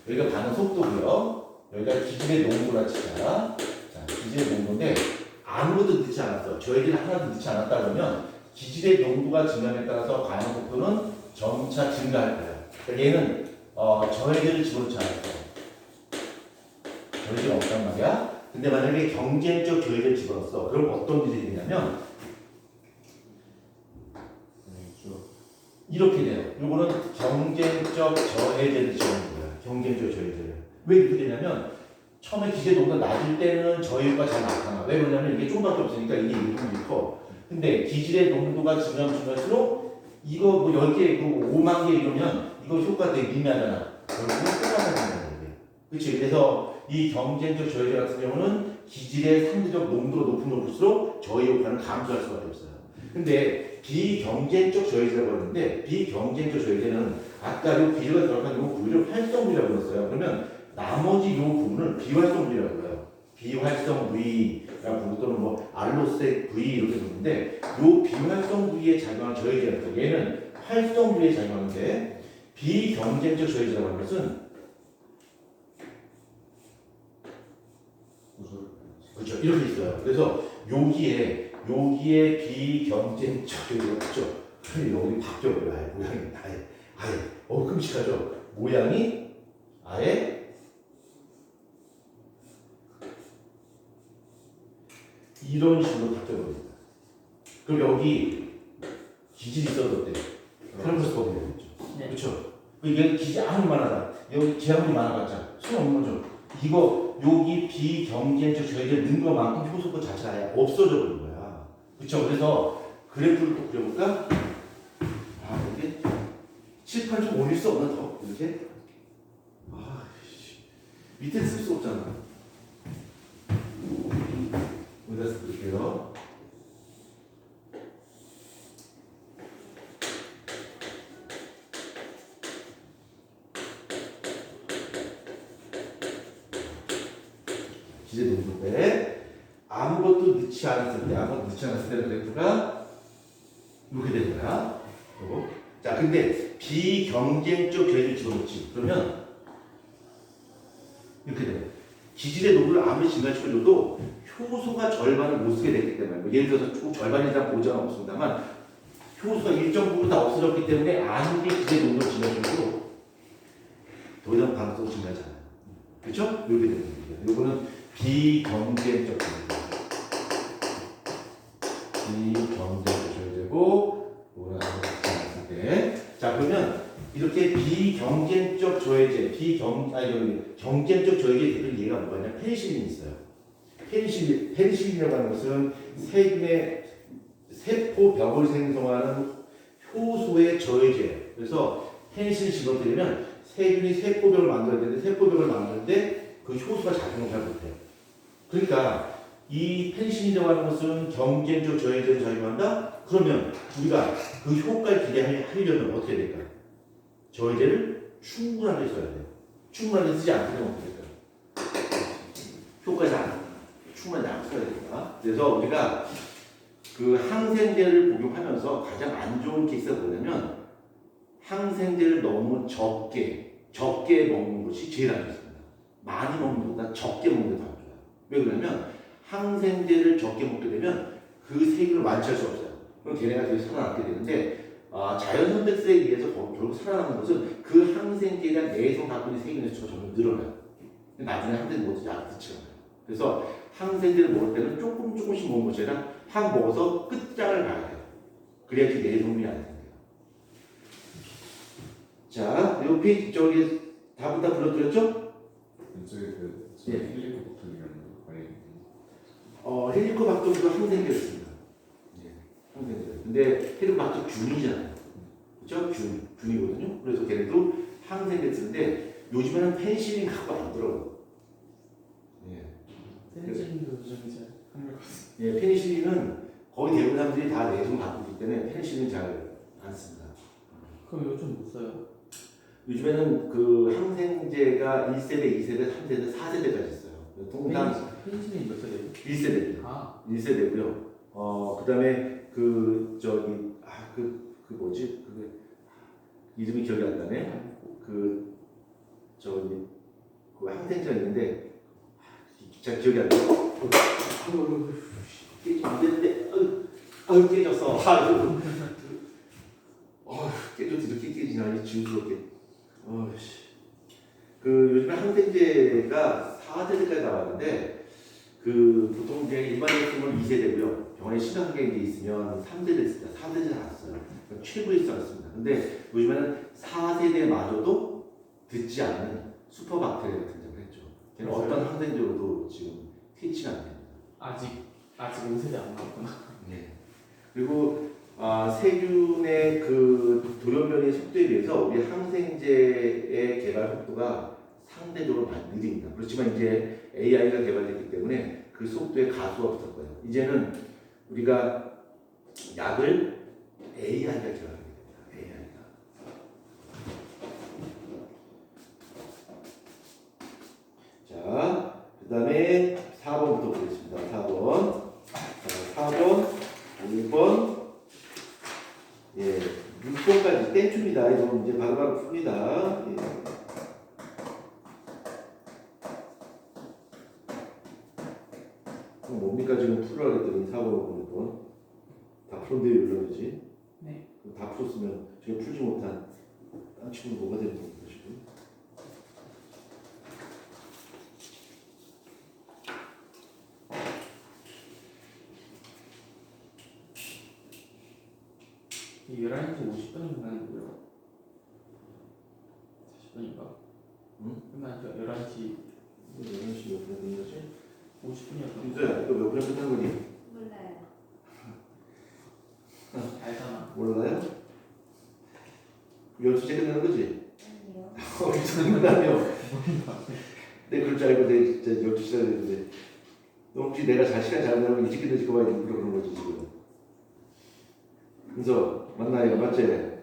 여기가 반응 속도고요. 여기가 기질의 농도라 치자. 자, 기질의 농도인데 아무것도 넣지 않았어. 저희들이 하나도 넣지 않았다 그러면 기질의 농도가 증가함에 따라서 반응 속도는 점차 증가할 거야. 그러니까 얘는 저해제를 집어넣지 않았어. 저해제가 없단 말이야. 근데 만약에 경쟁적 저해제를 집어넣었어. 그럼 어떤 일이 되냐면 이렇게 돼요. 요거는 경쟁적 저해제를 집어넣는 거야. 경쟁적 저해제를. 왜 이렇게 되냐면 처음에 기질의 농도가 낮을 때는 저해가 잘 나타나. 왜 그러냐면 이게 좀밖에 없으니까 이게 이렇게 커. 근데 기질의 농도가 증가할수록 이거 뭐 10개, 5만 개 이러면 이거 효과가 되게 미미하잖아. 결국은 똑같아지는 거야. 그렇지? 그래서 이 경쟁적 저해제 같은 경우는 기질의 상대적 농도가 높을수록 저해 효과는 감소할 수밖에 없어요. 근데 비경쟁적 저해제라고 하는데 비경쟁적 저해제는 아까 요 기질과 결합한 요 부위를 활성부위라고 했어요. 그러면 나머지 요 부분을 비활성 부위라고 해요. 비활성 부위라고 부르고 또는 뭐 알로색 부위 이렇게 부르는데 요 비활성 부위에 작용하는 저해제가 있어요. 얘는 활성 부위에 작용하는데 비경쟁적 저해제라고 하는 것은 그렇죠. 이렇게 있어요. 그래서 여기에 비경쟁적 이렇죠. 여기 바뀌어버려. 아예 모양이 아예 끔찍하죠. 모양이 아예 이런 식으로 바뀌어버립니다. 그럼 여기 기질이 있어도 어때요? 헬머스 법이 되겠죠. 네. 그렇죠. 이게 기지 아무리 많아다. 여기 지하물이 많아봤자 소용없는 거죠. 이거 여기 비경쟁적 저희들 넣은 것만큼 효소가 자체가 아예 없어져 버린 거야. 그렇죠. 그래서 그래프를 또 그려볼까? 이게 칠판 좀 올릴 수 없나 더 이렇게? 밑에 쓸 수 없잖아. 여기다 쓸게요. 기재 놓을 때 아무것도 넣지 않았을 때 그래프가 이렇게 되는 거야. 요거. 자, 근데 비경쟁적 저희를 집어넣지. 그러면 이렇게 돼요. 기질의 노를 아무리 증가시켜줘도 효소가 절반을 못 쓰게 됐기 때문에 뭐 예를 들어서 꼭 절반에 대한 보장은 없습니다만 효소가 일정 부분 다 없어졌기 때문에 아무리 기질의 노를 증가시켜도 더 이상 가능성이 증가하지 않아요. 그렇죠? 이렇게 되는 거예요. 이거는 비경쟁적 저해제고 이거는 아무리 같지 않았을 때. 자, 그러면 이렇게 비경쟁적 저해제, 경쟁적 저해제 대표 예가 뭐냐면 페니실린이 있어요. 페니실린이라고 하는 것은 세균의 세포벽을 생성하는 효소의 저해제. 그래서 페니실린 집어넣으면 세균이 세포벽을 만들어야 되는데 세포벽을 만드는데 그 효소가 작용을 잘 못해요. 그러니까 이 페니실린이라고 하는 것은 경쟁적 저해제를 작용한다? 그러면 우리가 그 효과를 기대하려면 어떻게 될까요? 저해제를 충분하게 써야 돼요. 충분하게 쓰지 않게 되면 어떻게 될까요? 효과가 잘 안 충분하게 안 써야 됩니다. 그래서 우리가 그 항생제를 복용하면서 가장 안 좋은 케이스가 뭐냐면 항생제를 너무 적게 먹는 것이 제일 안 좋습니다. 많이 먹는 것보다 적게 먹는 게 더 안 좋아요. 왜 그러냐면 항생제를 적게 먹게 되면 그 세균을 완치할 수 없어요. 그럼 걔네가 계속 살아남게 되는데 자연 선택세에 의해서 결국 살아남는 것은 그 항생제에 대한 내성 갖고 있는 세균의 수가 점점 늘어나요. 나중에 항생제 먹어도 약이 듣지 않아요. 그래서 항생제를 먹을 때는 조금씩 먹는 것이 아니라 확 먹어서 끝장을 봐야 돼요. 그래야지 내성이 안 생겨요. 자, 이 페이지 저기 답은 다 불러드렸죠? 이쪽에 예. 헬리코박터리라는 거 관련. 헬리코박터도 항생제였습니다. 예, 항생제. 근데 헬리코박터 균이잖아요. 그렇죠? 균이거든요. 그래서 걔네도 항생제 쓰는데 요즘에는 페니실린 갖고 안 들어요. 예. 페니실린도 요즘 이제 한물 같습니다. 예, 페니실린은 거의 대부분 사람들이 다 내성 갖고 있기 때문에 페니실린 잘 안 씁니다. 그럼 요즘 못 써요? 요즘에는 그 항생제가 1세대, 2세대, 3세대, 4세대까지 있어요. 통당 페니실린 몇 세대예요? 1세대입니다. 1세대고요. 그다음에 그 뭐지? 그게 이름이 기억이 안 나네. 그 항생제가 있는데 잘 기억이 안 나. 깨지면 안 되는데 깨졌어. 깨져도 이렇게 깨지나 지우스럽게. 그 요즘에 항생제가 4세대까지 나왔는데 보통 이제 일반적으로 쓰면 2세대고요. 병원에 심각하게 이제 있으면 3세대 씁니다. 4세대 안 써요. 그러니까 최고의 수였습니다. 근데 요즘에는 4세대마저도 듣지 않는 슈퍼박테리아가 등장을 했죠. 걔는 어떤 항생제로도 지금 퇴치가 안 됩니다. 아직 5세대 안 나왔구나. 네. 그리고 세균의 그 돌연변이 속도에 비해서 우리 항생제의 개발 속도가 상대적으로 많이 느립니다. 그렇지만 이제 AI가 개발됐기 때문에 그 속도에 가수가 붙을 거예요. 이제는 우리가 약을 AI가 개발합니다. AI가. 자, 그 다음에 4번부터 보겠습니다. 4번. 자, 4번, 5번, 예, 6번까지 땡큐입니다. 이거 이제 바로바로 풉니다. 예. 그럼 뭡니까 지금 풀으라 그랬더니 4번을 보냈던 다 풀었는데 왜 이러지? 네. 그럼 다 풀었으면 제가 풀지 못한 딴 친구는 뭐가 되는 겁니까 지금? 이 11시 50분에 끝나는데요. 40분인가? 응? 끝나죠. 11시 11시 몇 분에 끝난 거지? 50분이었던 민서야 이거 몇 분에 끝난 거니? 몰라요. 알잖아. 몰라요? 12시에 끝나는 거지? 아니요. 어디서 끝나며 내 그럴 줄 알고 내 진짜 12시에 됐는데 너 혹시 내가 시간 잘 나면 일찍 끝내지 그거 일부러 그런 거지 지금 그래서 맞나요? 맞지? 아니에요.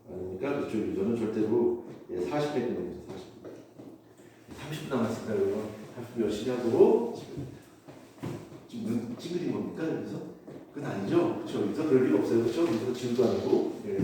아닙니까? 그렇죠. 유저는 절대로 40분 끝납니다. 30분 남았습니다. 여러분 30분 열심히 하고 지금 눈 찡그린 겁니까? 여기서? 그건 아니죠? 그렇죠. 여기서 그럴 일 없어요. 그렇죠? 여기서 지금도 아니고 예.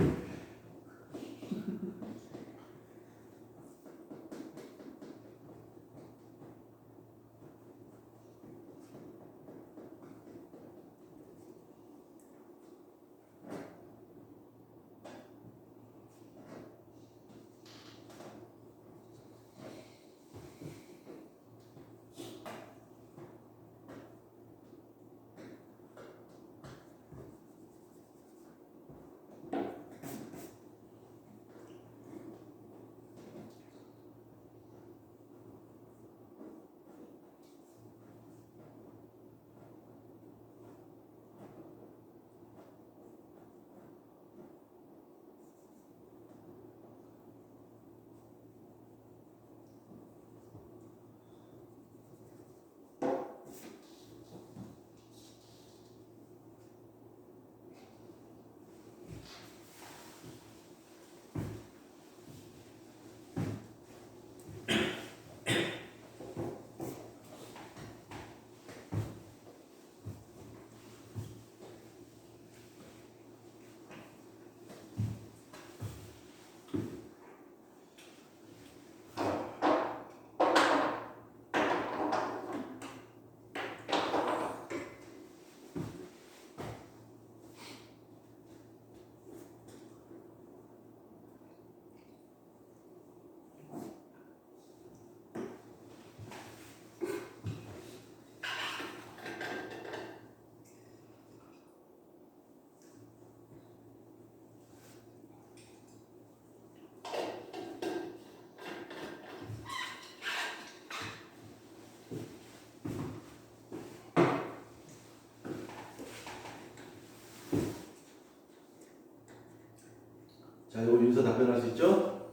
자, 이거 윤서 답변할 수 있죠?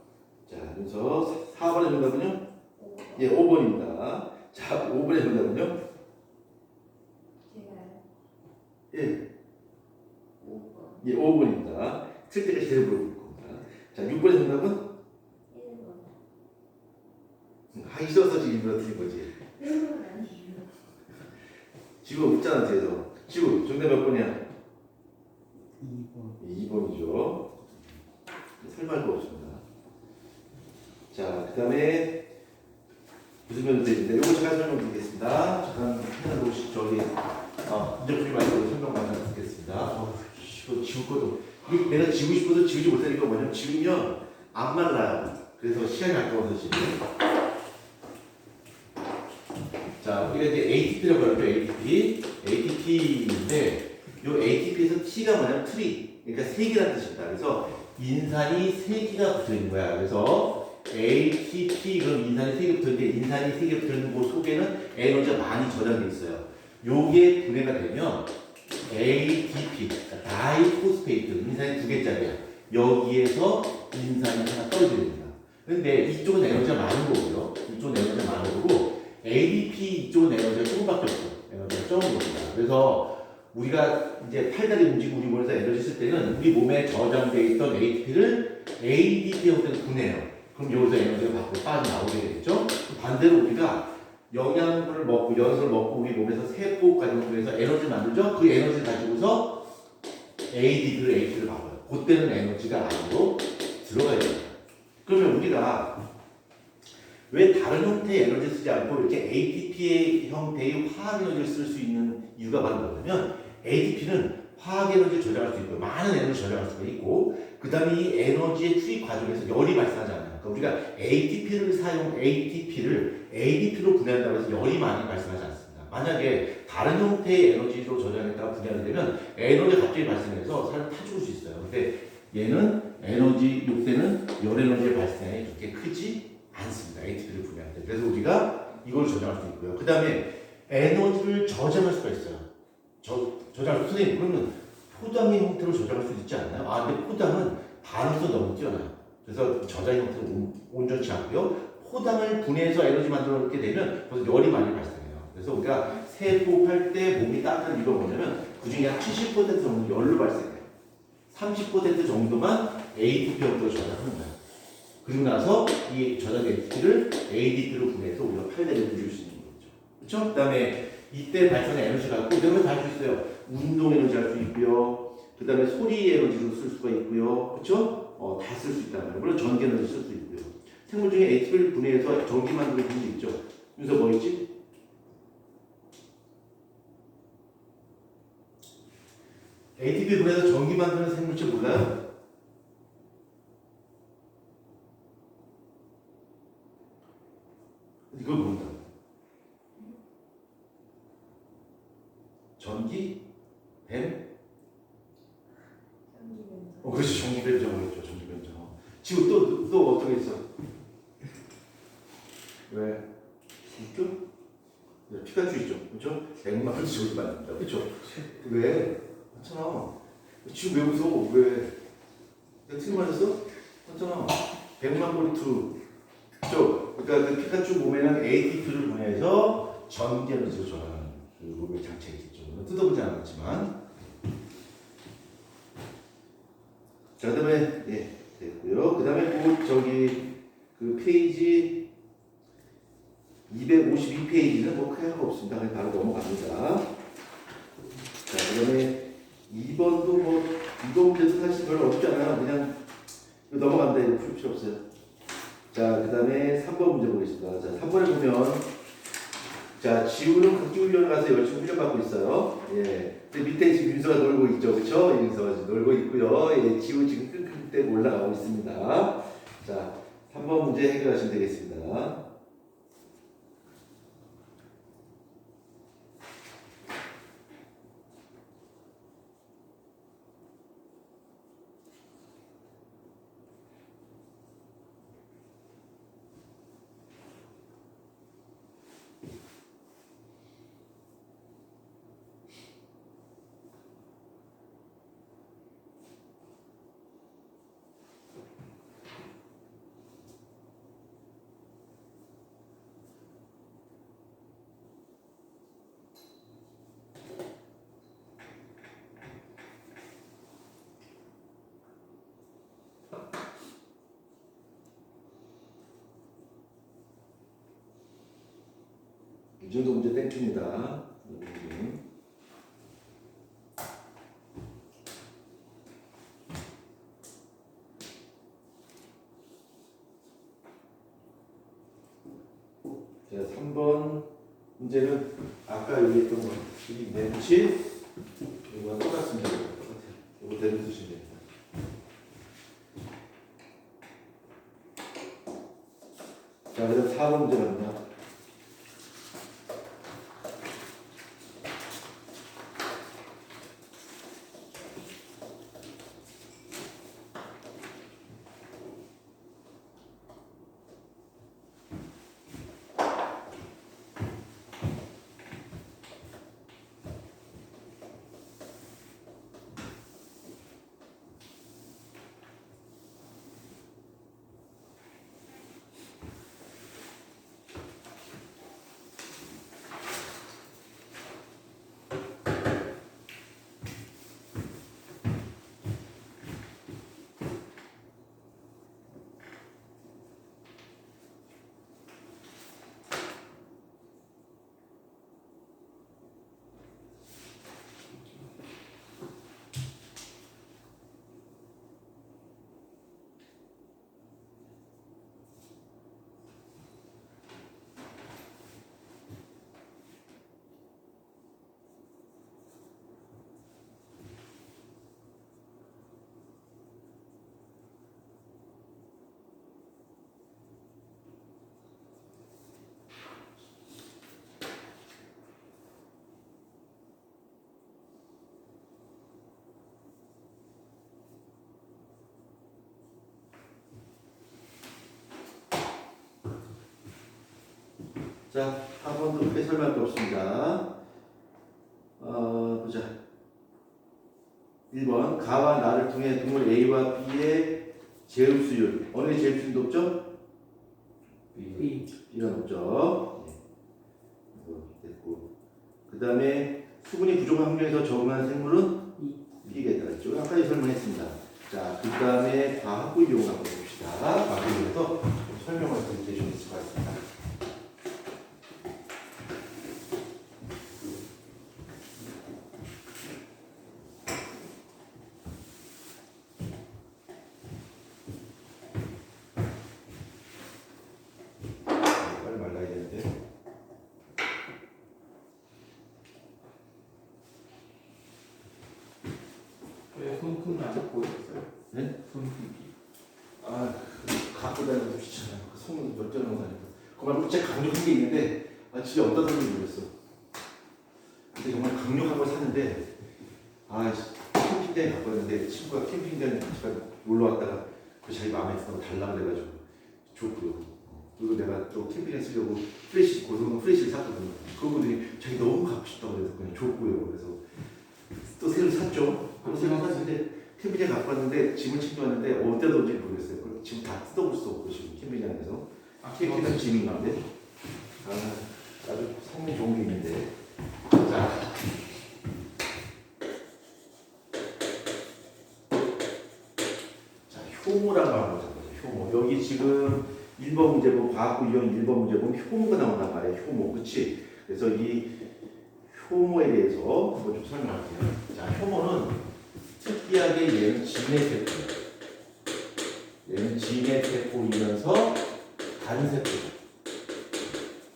자, 윤서 4번의 정답은요? 5번. 예, 5번입니다. 자, 5번의 정답은요? 제가요. 예, 5번. 예, 5번입니다. 틀 때가 제대로 물어볼 겁니다. 자, 6번의 정답은? 1번. 하기 싫어서 지금 일부러 틀린 거지. 1번 아니에요. 지금 없잖아, 뒤에서. 지금 정답 몇 번이야? 2번. 2번이죠. 설말도 없습니다. 자, 그 다음에 무슨 면제인데 이거 잠깐 설명드리겠습니다. 잠깐 하나 놓으시 저기 인적주의 말고 설명 받아드리겠습니다. 이거 지울 것도 이거 내가 지우고 싶어도 지우지 못하니까 뭐냐면 지우면 안 말라요. 그래서 시간이 아까워서 지금. 자, 우리가 이제 ATP라고 하죠. ATP인데 이 ATP에서 T가 뭐냐면 트리, 그러니까 색이라는 뜻입니다. 그래서 인산이 3개가 붙어 있는 거야. 그래서 ATP 그럼 인산이 3개 붙어 있는데 인산이 3개 붙어 있는 그 속에는 에너지가 많이 저장돼 있어요. 요게 분해가 되면 ADP, 다이포스페이트, 인산이 2개짜리야. 여기에서 인산이 하나 떨어지게 됩니다. 근데 이쪽은 에너지가 많은 거고요. 이쪽은 에너지가 많은 거고 ADP 이쪽은 에너지가 조금밖에 없어. 에너지가 적은 겁니다. 그래서 우리가 이제 팔다리 움직이고 우리 몸에서 에너지 쓸 때는 우리 몸에 저장되어 있던 ATP를 ADP하고 분해해요. 그럼 여기서 에너지가 밖으로 빠져나오게 되겠죠? 반대로 우리가 영양분을 먹고 연소를 먹고 우리 몸에서 세포 과정을 통해서 에너지를 만들죠? 그 에너지를 가지고서 ADP를 ATP를 바꿔요. 그때는 에너지가 안으로 들어가야 됩니다. 그러면 우리가 왜 다른 형태의 에너지를 쓰지 않고 이렇게 ATP의 형태의 화학 에너지를 쓸 수 있는 이유가 바로 뭐냐면 ATP는 화학 에너지를 저장할 수 있고 많은 에너지를 저장할 수가 있고 그 다음에 이 에너지의 투입 과정에서 열이 발생하지 않아요. 그러니까 우리가 ATP를 ADP로 분해한다고 해서 열이 많이 발생하지 않습니다. 만약에 다른 형태의 에너지로 저장했다가 분해하게 되면 에너지가 갑자기 발생해서 사람을 타 죽을 수 있어요. 근데 얘는 에너지 요때는 열 에너지의 발생이 그렇게 크지 않습니다. ATP를 분해할 때. 그래서 우리가 이걸 저장할 수 있고요. 그 다음에 에너지를 저장할 수가 있어요. 저장할 수, 선생님, 그러면 포당의 형태로 저장할 수 있지 않나요? 아, 근데 포당은 반응성 너무 뛰어나요. 그래서 저장의 형태로 온전치 않고요. 포당을 분해해서 에너지 만들어 놓게 되면 거기서 열이 많이 발생해요. 그래서 우리가 세포할 때 몸이 따뜻한 이유가 뭐냐면 그 중에 약 70% 정도 열로 발생해요. 30% 정도만 ATP 형태로 저장하는 거예요. 그리고 나서 이 저장 ATP를 ADP로 분해해서 우리가 팔레를 누릴 수 있는 거죠. 그렇죠? 그 다음에 이때 발생한 에너지 갖고 이런 걸 다 할 수 있어요. 운동 에너지 할 수 있고요. 그 다음에 소리 에너지로 쓸 수가 있고요. 그렇죠? 다 쓸 수 있단 말이에요. 물론 전기 에너지 쓸 수 있고요. 생물 중에 ATP를 분해해서 전기 만드는 분도 있죠. 그래서 뭐 있지? ATP 분해해서 전기 만드는 생물체 몰라요? 이걸 모른다. 전기? 뱀? 그렇지. 전기뱀장어겠죠. 전기뱀장어. 지금 또 어떻게 있어? 왜? 웃겨? 피카츄 있죠. 그렇죠? 백마를 지우지 말입니다. 그렇죠? 왜? 괜찮아. 지금 왜 웃어? 왜? 내가 틀린 맞았어? 괜찮아. 백만보리 투. 그렇죠? 그러니까 그 피카츄 몸에는 ATP를 분해해서 전기 에너지로 전하는 그 몸의 장치가 있죠. 뜯어보지 않았지만. 자, 그 다음에, 예, 됐고요. 그 다음에 그 페이지 252페이지는 뭐 크게 할 거 없습니다. 그냥 바로 넘어갑니다. 자, 그 다음에 2번도 이거 문제도 사실 별로 어렵지 않아요. 그냥 이거 넘어간다. 이거 풀 필요 없어요. 자, 그 다음에 3번 문제 보겠습니다. 자, 3번에 보면, 자, 지우는 극기훈련을 가서 열심히 훈련받고 있어요. 예. 근데 밑에 지금 윤서가 놀고 있죠. 그쵸? 윤서가 지금 놀고 있고요. 예, 지우 지금 끙끙대고 올라가고 있습니다. 자, 3번 문제 해결하시면 되겠습니다. 이 정도 문제 땡큐입니다. 자, 3번 문제는 아까 여기 했던 거, 여기 멘치, 이거랑 똑같습니다. 똑같아요. 이거 대로 쓰시면 됩니다. 자, 그래서 4번 문제 갑니다. 자, 한 번도 해설할 게 없습니다. 보자. 1번 가와 나를 통해 동물 A와 B의 제흡수율. 어느 게 제흡수율이 높죠? B. B가 높죠. 네. 이거 됐고. 그 다음에 수분이 부족한 환경에서 적응한 생물은 B겠다. 이쪽 아까 설명했습니다. 자, 그 다음에 과학부 이용 한번 봅시다. 과학부 이용해서 설명을 드릴 때 좀 있을 것 같습니다. 빨리 말라야 되는데. 왜 손톱이 안 잡고 있었어요? 네? 손톱이. 아, 갖고 다니는 거 귀찮아요. 소문 몇 개나 다니고. 그 말고 진짜 강력한 게 있는데, 집에 어디다 뒀는지 모르겠어. 근데 정말 강력한 걸 샀는데, 캠핑장에 갖고 왔는데, 친구가 캠핑장에 잠깐 놀러 왔다가, 그 자기 마음에 든다고 달라고 그래가지고, 줬고요. 그리고 내가 또 캠핑에 쓰려고 고성능 프레시를 샀거든요. 그러고 보더니 자기 너무 갖고 싶다고 그래서 그냥 줬고요. 그래서 또 새로 샀죠. 새로 샀는데, 캠핑장에 갖고 왔는데 짐을 챙겨왔는데 어디다 놓은지 모르겠어요. 지금 다 뜯어볼 수 없고 지금 캠핑장에서 캠핑장 짐인 가운데 아주 성능 좋은 게 있는데 자 효모라고 하는 거죠. 효모 여기 지금 1번 문제본 과학부 이용 1번 문제본 효모가 나온단 말이에요. 효모 그치? 그래서 이 효모에 대해서 한번 좀 설명할게요. 자 효모는 특이하게 얘는 진해세포예요. 얘는 진해세포이면서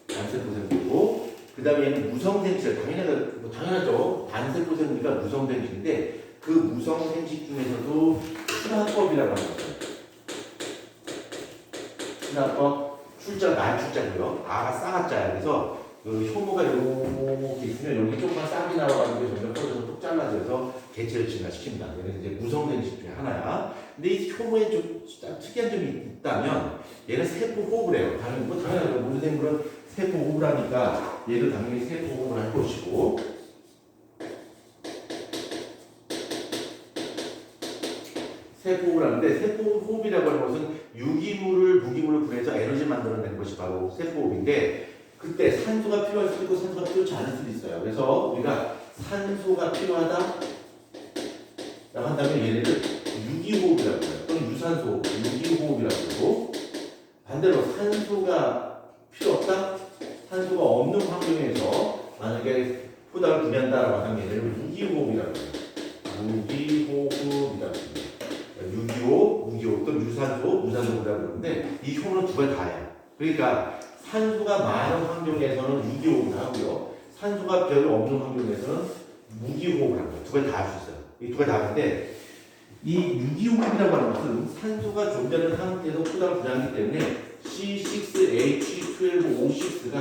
단세포생물이고 그 다음에 얘는 무성생식 당연하죠. 단세포생물이니까 무성생식인데 그 무성생식 중에서도 순화법이라고 하는 거죠. 순화법 출자 난출자고요. 아가 쌍아자야. 그래서 그 효모가 이렇게 있으면 여기 조금만 싹이 나와가지고 점점 커져서 뚝 잘라져서 개체를 진화시킵니다. 얘는 이제 무성생식 중에 하나야. 근데 이 효모에 좀 특이한 점이 있다면 얘는 세포 호흡을 해요. 당연하죠. 모든 생물은 세포 호흡을 하니까 얘도 당연히 세포 호흡을 할 것이고 세포 호흡을 하는데 세포 호흡이라고 하는 것은 유기물을 무기물을 분해해서 에너지를 만들어내는 것이 바로 세포 호흡인데 그때 산소가 필요할 수도 있고 산소가 필요하지 않을 수도 있어요. 그래서 우리가 산소가 필요하다 라고 한다면 얘네를 유기호흡이라고 해요. 또는 유산소, 유기호흡이라고 하고 반대로 산소가 필요 없다? 산소가 없는 환경에서 만약에 포닥을 분해한다라고 하면 얘네를 무기호흡이라고 해요. 무기호흡이라고 해요. 유기호흡, 무기호흡, 또는 유산소, 무산소호흡이라고 그러는데 이 효는 두 개 다예요. 그러니까 산소가 많은 환경에서는 유기호흡을 하고요. 산소가 별로 없는 환경에서는 무기호흡을 합니다. 두 개 다 할 수 있어요. 이 두 개 다 하는데 이 유기호흡이라고 하는 것은 산소가 존재하는 상태에서 포닥을 분해하기 때문에 C6H12O6가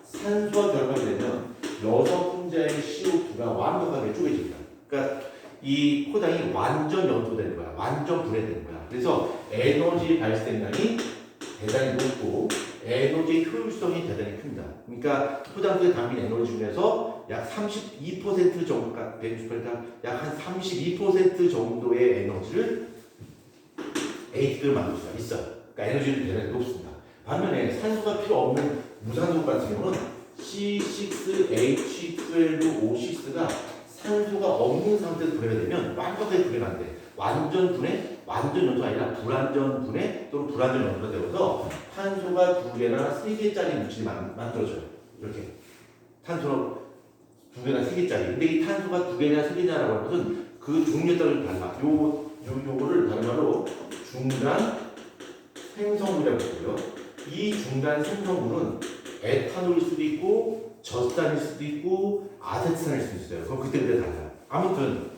산소와 결합이 되면 6분자의 CO2가 완벽하게 쪼개집니다. 그러니까 이 포닥이 완전 연소되는 거야. 완전 분해되는 거야. 그래서 에너지 발생량이 대단히 높고 에너지 효율성이 대단히 큽니다. 그러니까 포장소에 담긴 에너지 중에서 약 32% 정도가 160%가 약 한 32% 정도의 에너지를 ATP를 만들 수가 있어요. 그러니까 에너지는 대단히 높습니다. 반면에 산소가 필요 없는 무산소 같은 경우는 C6H12O6가 산소가 없는 상태에서 분해가 되면 완벽하게 분해가 안 돼. 완전 분해, 완전 연소가 아니라 불완전 분해 또는 불완전 연소가 되어서 탄소가 2개나 3개짜리 물질이 만들어져요. 이렇게 탄소 2개나 3개짜리. 근데 이 탄소가 2개나 3개냐라고 하는 것은 그 종류에 따라 좀 달라. 요거를 다른 말로 중간 생성물이라고 하고요. 이 중간 생성물은 에탄올일 수도 있고 젖산일 수도 있고 아세트산일 수도 있어요. 그럼 그때그때 달라요. 아무튼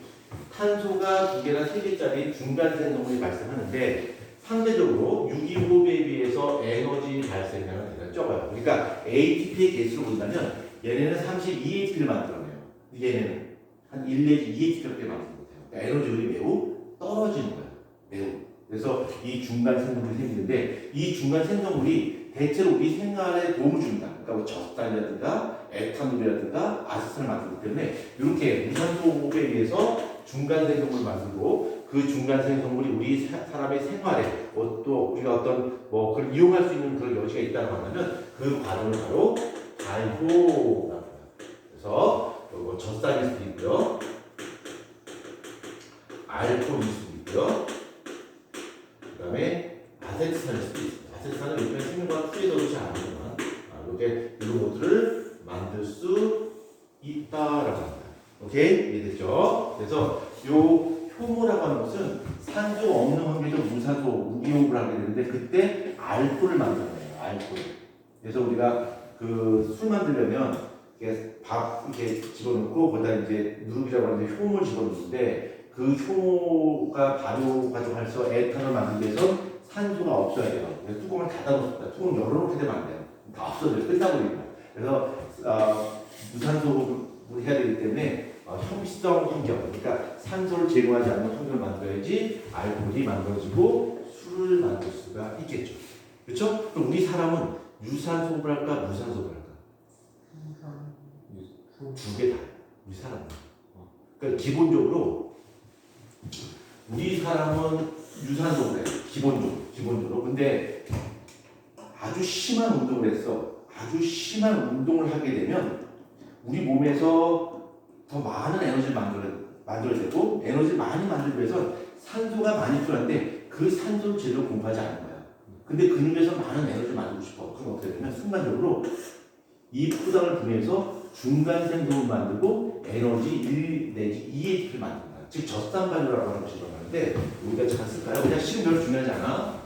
탄소가 2개나 3개짜리 중간 생성물이 발생하는데 상대적으로 유기호흡에 비해서 에너지 발생량은 대단히 적어요. 그러니까 ATP의 개수로 본다면 얘네는 32ATP를 만들어내요. 얘네는 한 1 내지 2ATP밖에 만들지 못해요. 그러니까 에너지율이 매우 떨어지는 거예요. 매우. 그래서 이 중간 생성물이 생기는데 이 중간 생성물이 대체로 우리 생활에 도움을 줍니다. 그러니까 뭐 젖산이라든가 에탄올이라든가 아세탄을 만들기 때문에 이렇게 무산소호흡에 의해서 중간생 성분을 만들고 그 중간생 성분이 우리 사람의 생활에 또 우리가 어떤 뭐 그걸 이용할 수 있는 그런 여지가 있다고 한다면 그 과정을 바로 발효라고 합니다. 그래서 뭐 젖산일 수도 있고요, 알코올일 수도 있고요, 그다음에 아세트산일 수도 있습니다. 아세트산은 요즘에 생명과학 투에서도 잘 아니지만 이렇게 이런 것들을 만들 수 있다라고 합니다. 오케이? 이해됐죠? 그래서 요 효모라고 하는 것은 산소 없는 환경에서 무산소 무기호흡을 하게 되는데 그때 알코올을 만들어내요. 알코올. 그래서 우리가 그 술 만들려면 이렇게 밥 이렇게 집어넣고 거기다 이제 누룩이라고 하는 효모를 집어넣는데 그 효모가 발효 과정에서 에탄올 만들기 위해서 산소가 없어야 돼요. 그래서 뚜껑을 닫아놓습니다. 뚜껑을 열어놓게 되면 안 돼요. 다 없어져요. 끝나버립니다. 그래서 무산소를 해야 되기 때문에 협성 환경, 그러니까 산소를 제거하지 않는 환경을 만들어야지 알코올이 만들어지고 술을 만들 수가 있겠죠. 그렇죠? 그럼 우리 사람은 유산소를 할까, 무산소를 할까? 두 개 다. 우리 사람은. 그러니까 기본적으로 우리 사람은 유산소를 해요. 기본적으로. 근데 아주 심한 운동을 했어. 아주 심한 운동을 하게 되면 우리 몸에서 더 많은 에너지를 만들어야 되고 에너지를 많이 만들기 위해서 산소가 많이 필요한데 그 산소를 제대로 공부하지 않는 거야. 근데 근육에서 많은 에너지를 만들고 싶어. 그럼 어떻게 되냐면 순간적으로 이 포장을 통해서 중간생성을 만들고 에너지 1 내지 2ATP를 만든다. 즉 젖산 발효라고 하는 것이 일어나는데 우리가 잘 쓸까요? 그냥 실은 별로 중요하지 않아.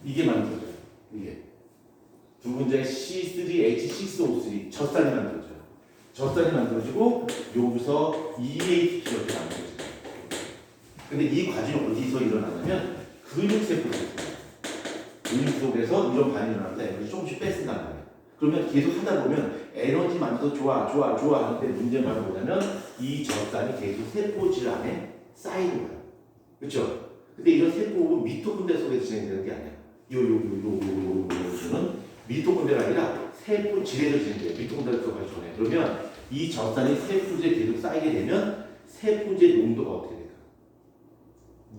이게 만들어져요. 이게 두 번째 C3H6O3 젖산이 만들어져요. 젖산이 만들어지고 여기서 EATP가 이렇게 만들어져요. 근데 이 과정이 어디서 일어나냐면 근육세포에서 일어나요. 근육 속에서 이런 반응이 일어나는데 에너지 조금씩 뺏는단 말이에요. 그러면 계속 하다 보면 에너지 만들어서 좋아 하는데 문제는 바로 뭐냐면 이 젖산이 계속 세포질 안에 쌓이는 거예요. 그렇죠? 근데 이런 세포는 미토콘드리아 속에서 진행되는 게 아니야. 요는 미토콘드리아가 아니라 세포질에서 진행돼요. 미토콘드리아 속까지 전해. 그러면 이 젖산이 세포질에 계속 쌓이게 되면 세포질 농도가 어떻게 될까?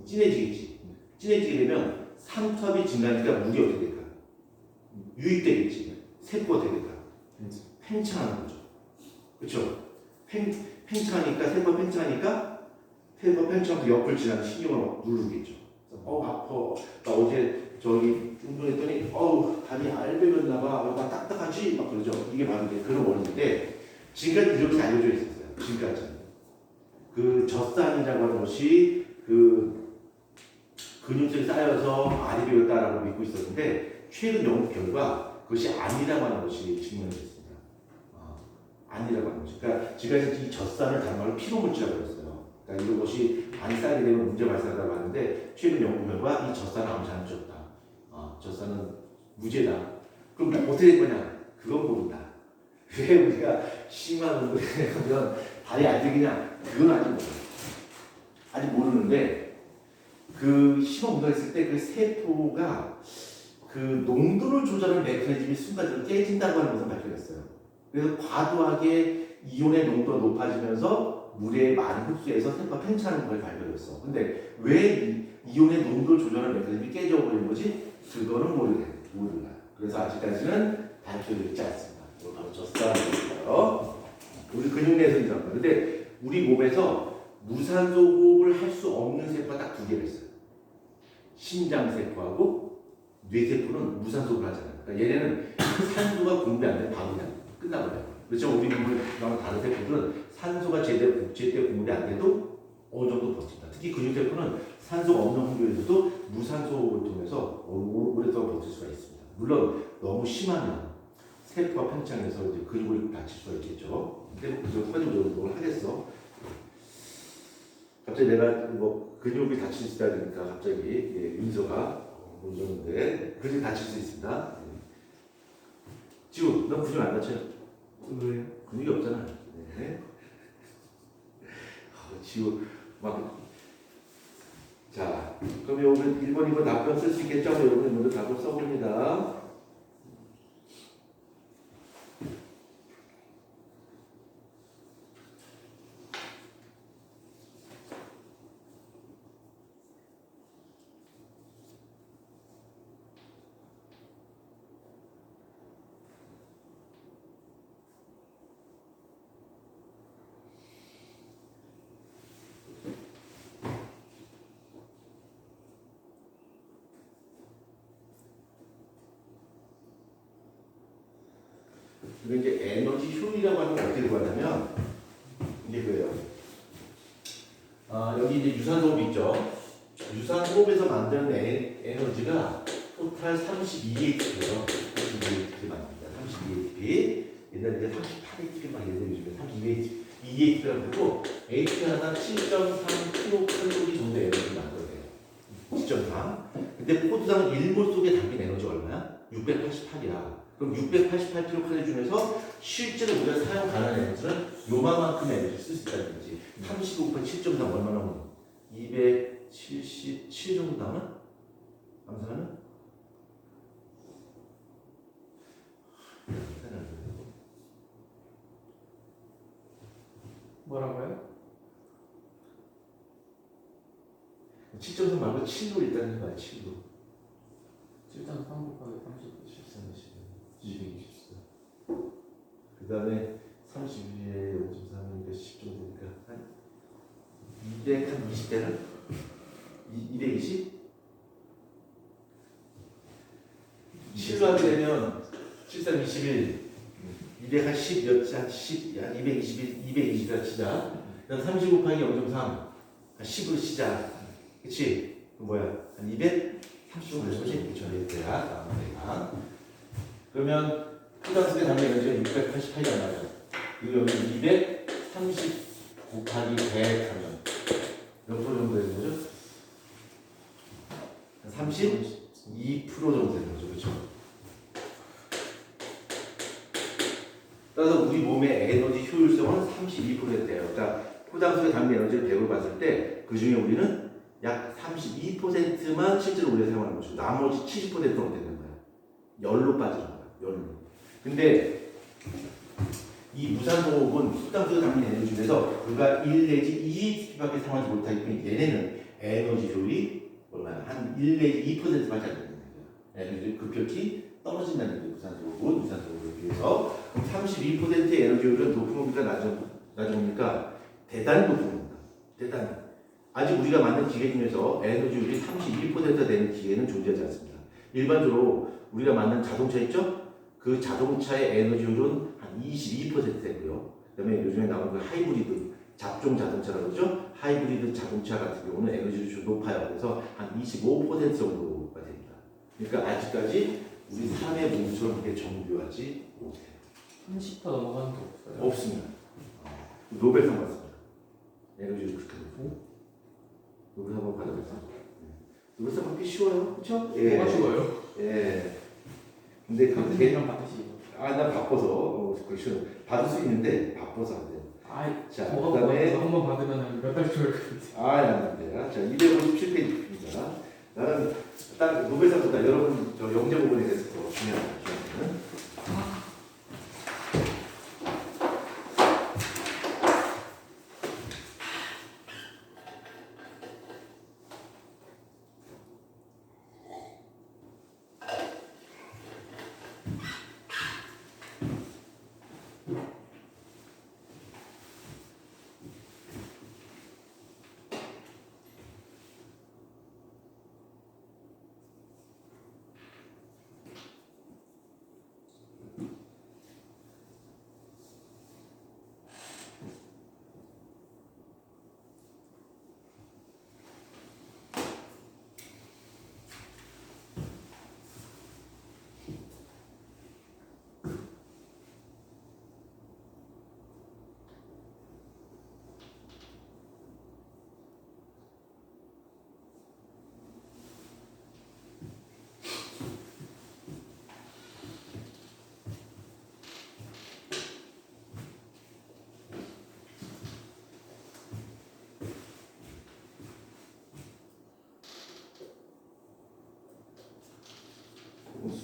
진해지겠지. 진해지게 되면 삼투압이 증가하니까 물이 어떻게 될까? 유입되겠지. 세포가 어떻게 될까? 팽창하는 거죠. 그렇죠? 팽창하니까 세포가 팽창하면서 옆을 지나는 신경을 누르겠죠. 아파. 나 어제 저기 운동했더니 다리 알배겼나 봐. 막 딱딱하지? 막 그러죠. 이게 바로 이제 그런 원인인데 지금까지 이렇게 알려져 있었어요. 지금까지. 그 젖산이라고 하는 것이 그 근육질이 쌓여서 알이 배웠다라고 믿고 있었는데 최근 연구 결과 그것이 아니라고 하는 것이 증명됐습니다. 아니라고 하는 것이. 그러니까 지금까지 이 젖산을 다른 말로 피로물질이라고 했어요. 그러니까 이런 것이 많이 쌓이게 되면 문제 발생한다고 하는데 최근 연구 결과 이 젖산은 아무 잘못이 없다. 젖산은 무죄다. 그럼 어떻게 될 거냐? 그건 모른다. 왜 우리가 심한 운동을 하면 다리 안 되겠냐? 그건 아직 모르는데 그 심한 운동을 했을 때 그 세포가 그 농도를 조절하는 메커니즘이 순간적으로 깨진다고 하는 것을 발견했어요. 그래서 과도하게 이온의 농도가 높아지면서 물에 많이 흡수해서 세포가 팽창하는 걸 발견했어. 근데 왜 이온의 농도를 조절하는 메커니즘이 깨져버리는 거지? 그거는 모르겠어요. 그래서 아직까지는 밝혀지지 않습니다. 이거 바로 젖산이에요. 우리 근육 내에서 일어나는 거예요. 근데 우리 몸에서 무산소 호흡을 할 수 없는 세포가 딱 두 개가 있어요. 심장세포하고 뇌세포는 무산소 호흡을 하잖아요. 그러니까 얘네는 산소가 공급이 안 되면 바로 그냥 끝나버려요. 그렇죠? 우리 몸에 나오는 다른 세포들은 산소가 제때 공급이 안 돼도 어느 정도 버틴다. 특히 근육세포는 산소가 없는 환경에서도 무산소 호흡을 통해서 오랫동안 버틸 수가 있습니다. 물론 너무 심하면 세포가 팽창해서 이제 근육을 다칠 수가 있겠죠. 근데 그저 선생님 운동을 하겠어. 갑자기 내가 뭐 근육이 다칠 수 있다 니까 갑자기 윤서가 문서인데 근육이 다칠 수 있습니다. 지우, 너 근육 안 다쳐요? 왜요? 근육이 없잖아. 네. 지우 막. 자, 그럼 여러분 1번, 2번 답변 쓸 수 있겠죠? 여러분 먼저 답을 써봅니다. 그리고 이제 에너지 효율이라고 하는 건 어떻게 구하냐면 이게 그래요. 여기 이제 유산소호흡 있죠. 유산소호흡에서 만드는 에너지가 토탈 32ATP예요. 32ATP 만듭니다. 32ATP. 옛날에 이제 38ATP 막 예를 요즘에 32ATP라고 부르고 ATP 하나 7.3kcal 정도 에너지를 만들어내요. 7.3. 근데 포도당 1몰 속에 담긴 에너지 얼마야? 688이야. 그럼 688kcal 중에서 실제로 우리가 사용 가능한 에너지는 요만큼의 에너지를 쓸 수 있다는 거지. 35 곱하기 7.3 얼마나 오는? 277 정도 나오나? 암산하면? 뭐라고요? 7.3 말고 7로 일단 해봐요. 7로. 7.3 곱하기 30. 224. 그 다음에 32에 0.3이니까 10 정도니까 한 220대는? 220? 7로 하게 되면 73, 21, 210 몇 자, 10, 야, 221, 220가 치자. 그다음 30 곱하기 0.3, 한 10으로 시작. 그치? 그 뭐야? 한 230 정도 되지? 그쵸? 이때야. 그러면 포장속에 담긴 에너지가 688이 나와요. 그리고 여기 230 곱하기 100 하면 몇 프로 정도 되는 거죠? 32% 정도 되는 거죠. 그렇죠? 따라서 우리 몸의 에너지 효율성은 32%였대요. 그러니까 포장속에 담긴 에너지를 100으로 봤을 때 그 중에 우리는 약 32%만 실제로 우리가 사용하는 것이고 나머지 70%는 어떻게 되는 거야? 열로 빠지는 거야. 열로. 근데 이 무산소호흡은 포장속에 담긴 에너지 중에서 우리가 1 내지 2ATP밖에 사용하지 못하기 때문에 얘네는 에너지 효율이 얼마야? 한 1 내지 2%밖에 안 되는 거야. 에너지 급격히 떨어진다는 얘기예요. 유산소호흡에 비해서. 그럼 32%의 에너지 효율은 높은 겁니까? 낮은 겁니까? 대단히 높은 겁니다. 대단히. 아직 우리가 만든 기계 중에서 에너지 효율이 32%가 되는 기계는 존재하지 않습니다. 일반적으로 우리가 만든 자동차 있죠? 그 자동차의 에너지 효율은 한 22% 되고요. 그 다음에 요즘에 나오는 그 하이브리드, 잡종 자동차라고 그러죠? 하이브리드 자동차 같은 경우는 에너지 효율이 높아요. 그래서 한 25% 정도가 됩니다. 그러니까 아직까지 우리 삶의 몸처럼 그렇게 정교하지 못해요. 30% 넘어가는 게 없어요. 없습니다. 노벨상 받습니다. 에너지 효율이 그렇게 높고. 노벨상 한번 받아봤어요. 노벨상 받기 쉬워요. 그렇죠? 예. 뭐가 쉬워요? 예. 근데 그게 선생님이랑 받으시고. 나 바빠서 그렇죠. 받을 수 있는데 바빠서 안 돼요. 아이, 자, 뭐가 그다음에 한번 받으면 몇 달 줘야 되는데. 안 돼요. 자, 257페이지입니다. 나는 딱 노벨상보다 여러분 저 영재 부분에 대해서 더 중요한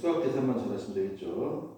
수학 계산만 잘하시면 되겠죠.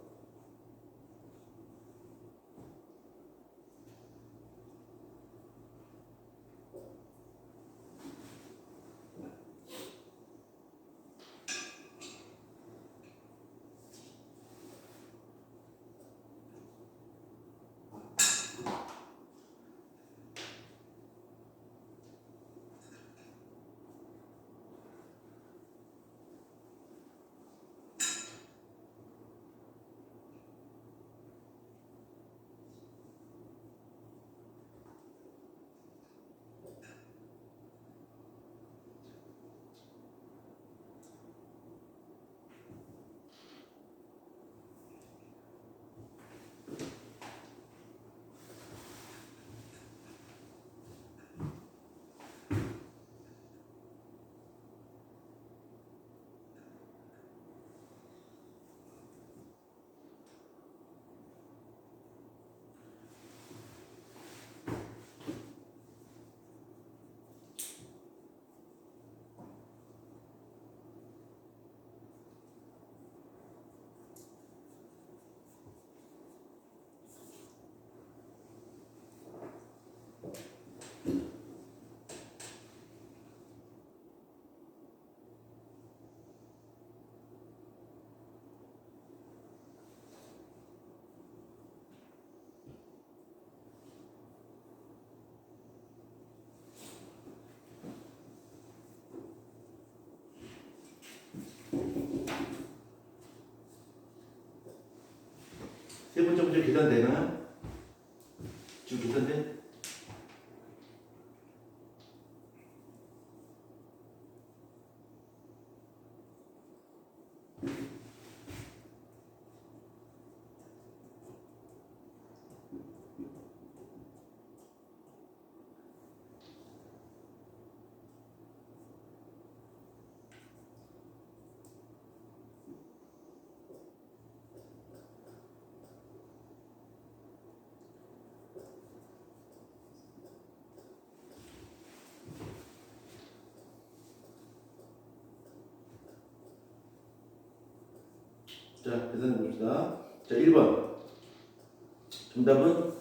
세 번째 문제 계산되나요? 지금 계산돼? 자, 계산해 봅시다. 자, 1번. 정답은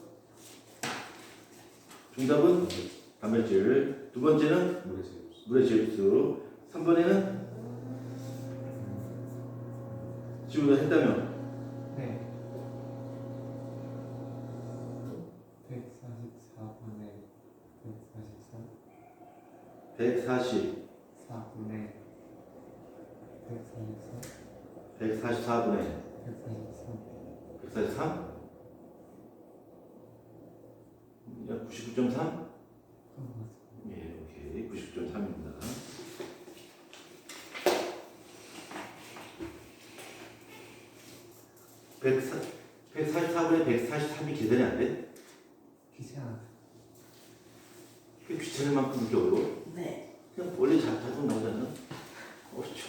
단백질. 두 번째는 물의 제곱수. 물의 제곱수. 3번에는 지우다 했다면 네. 144분의 143 140, 4분의 144 144분의 143 143? 99.3? 예, 오케이. 99.3입니다. 144분의 143이 계산이 안 돼? 귀찮아. 그 귀찮을 만큼 그렇게 어려워? 네. 그냥 원래 자동 나오잖아. 어렵죠.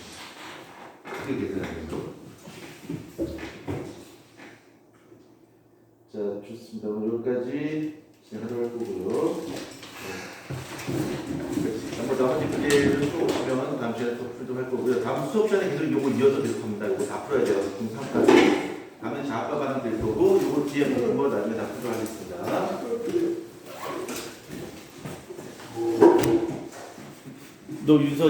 어떻게 계산하는 거? 자, 좋습니다. 오늘 여기까지 진행하도록 할 거고요. 한번 더 한지 문제를 또 오시면 다음 시간에 또 풀도록 할 거고요. 다음 수업 시간에 계속 이거 이어서 계속 합니다. 이거 다 풀어야 돼요. 중3까지. 다음에 자아과 반응 될 거고, 이거 뒤에 묻은 거 나중에 다 풀도록 하겠습니다. 너 윤서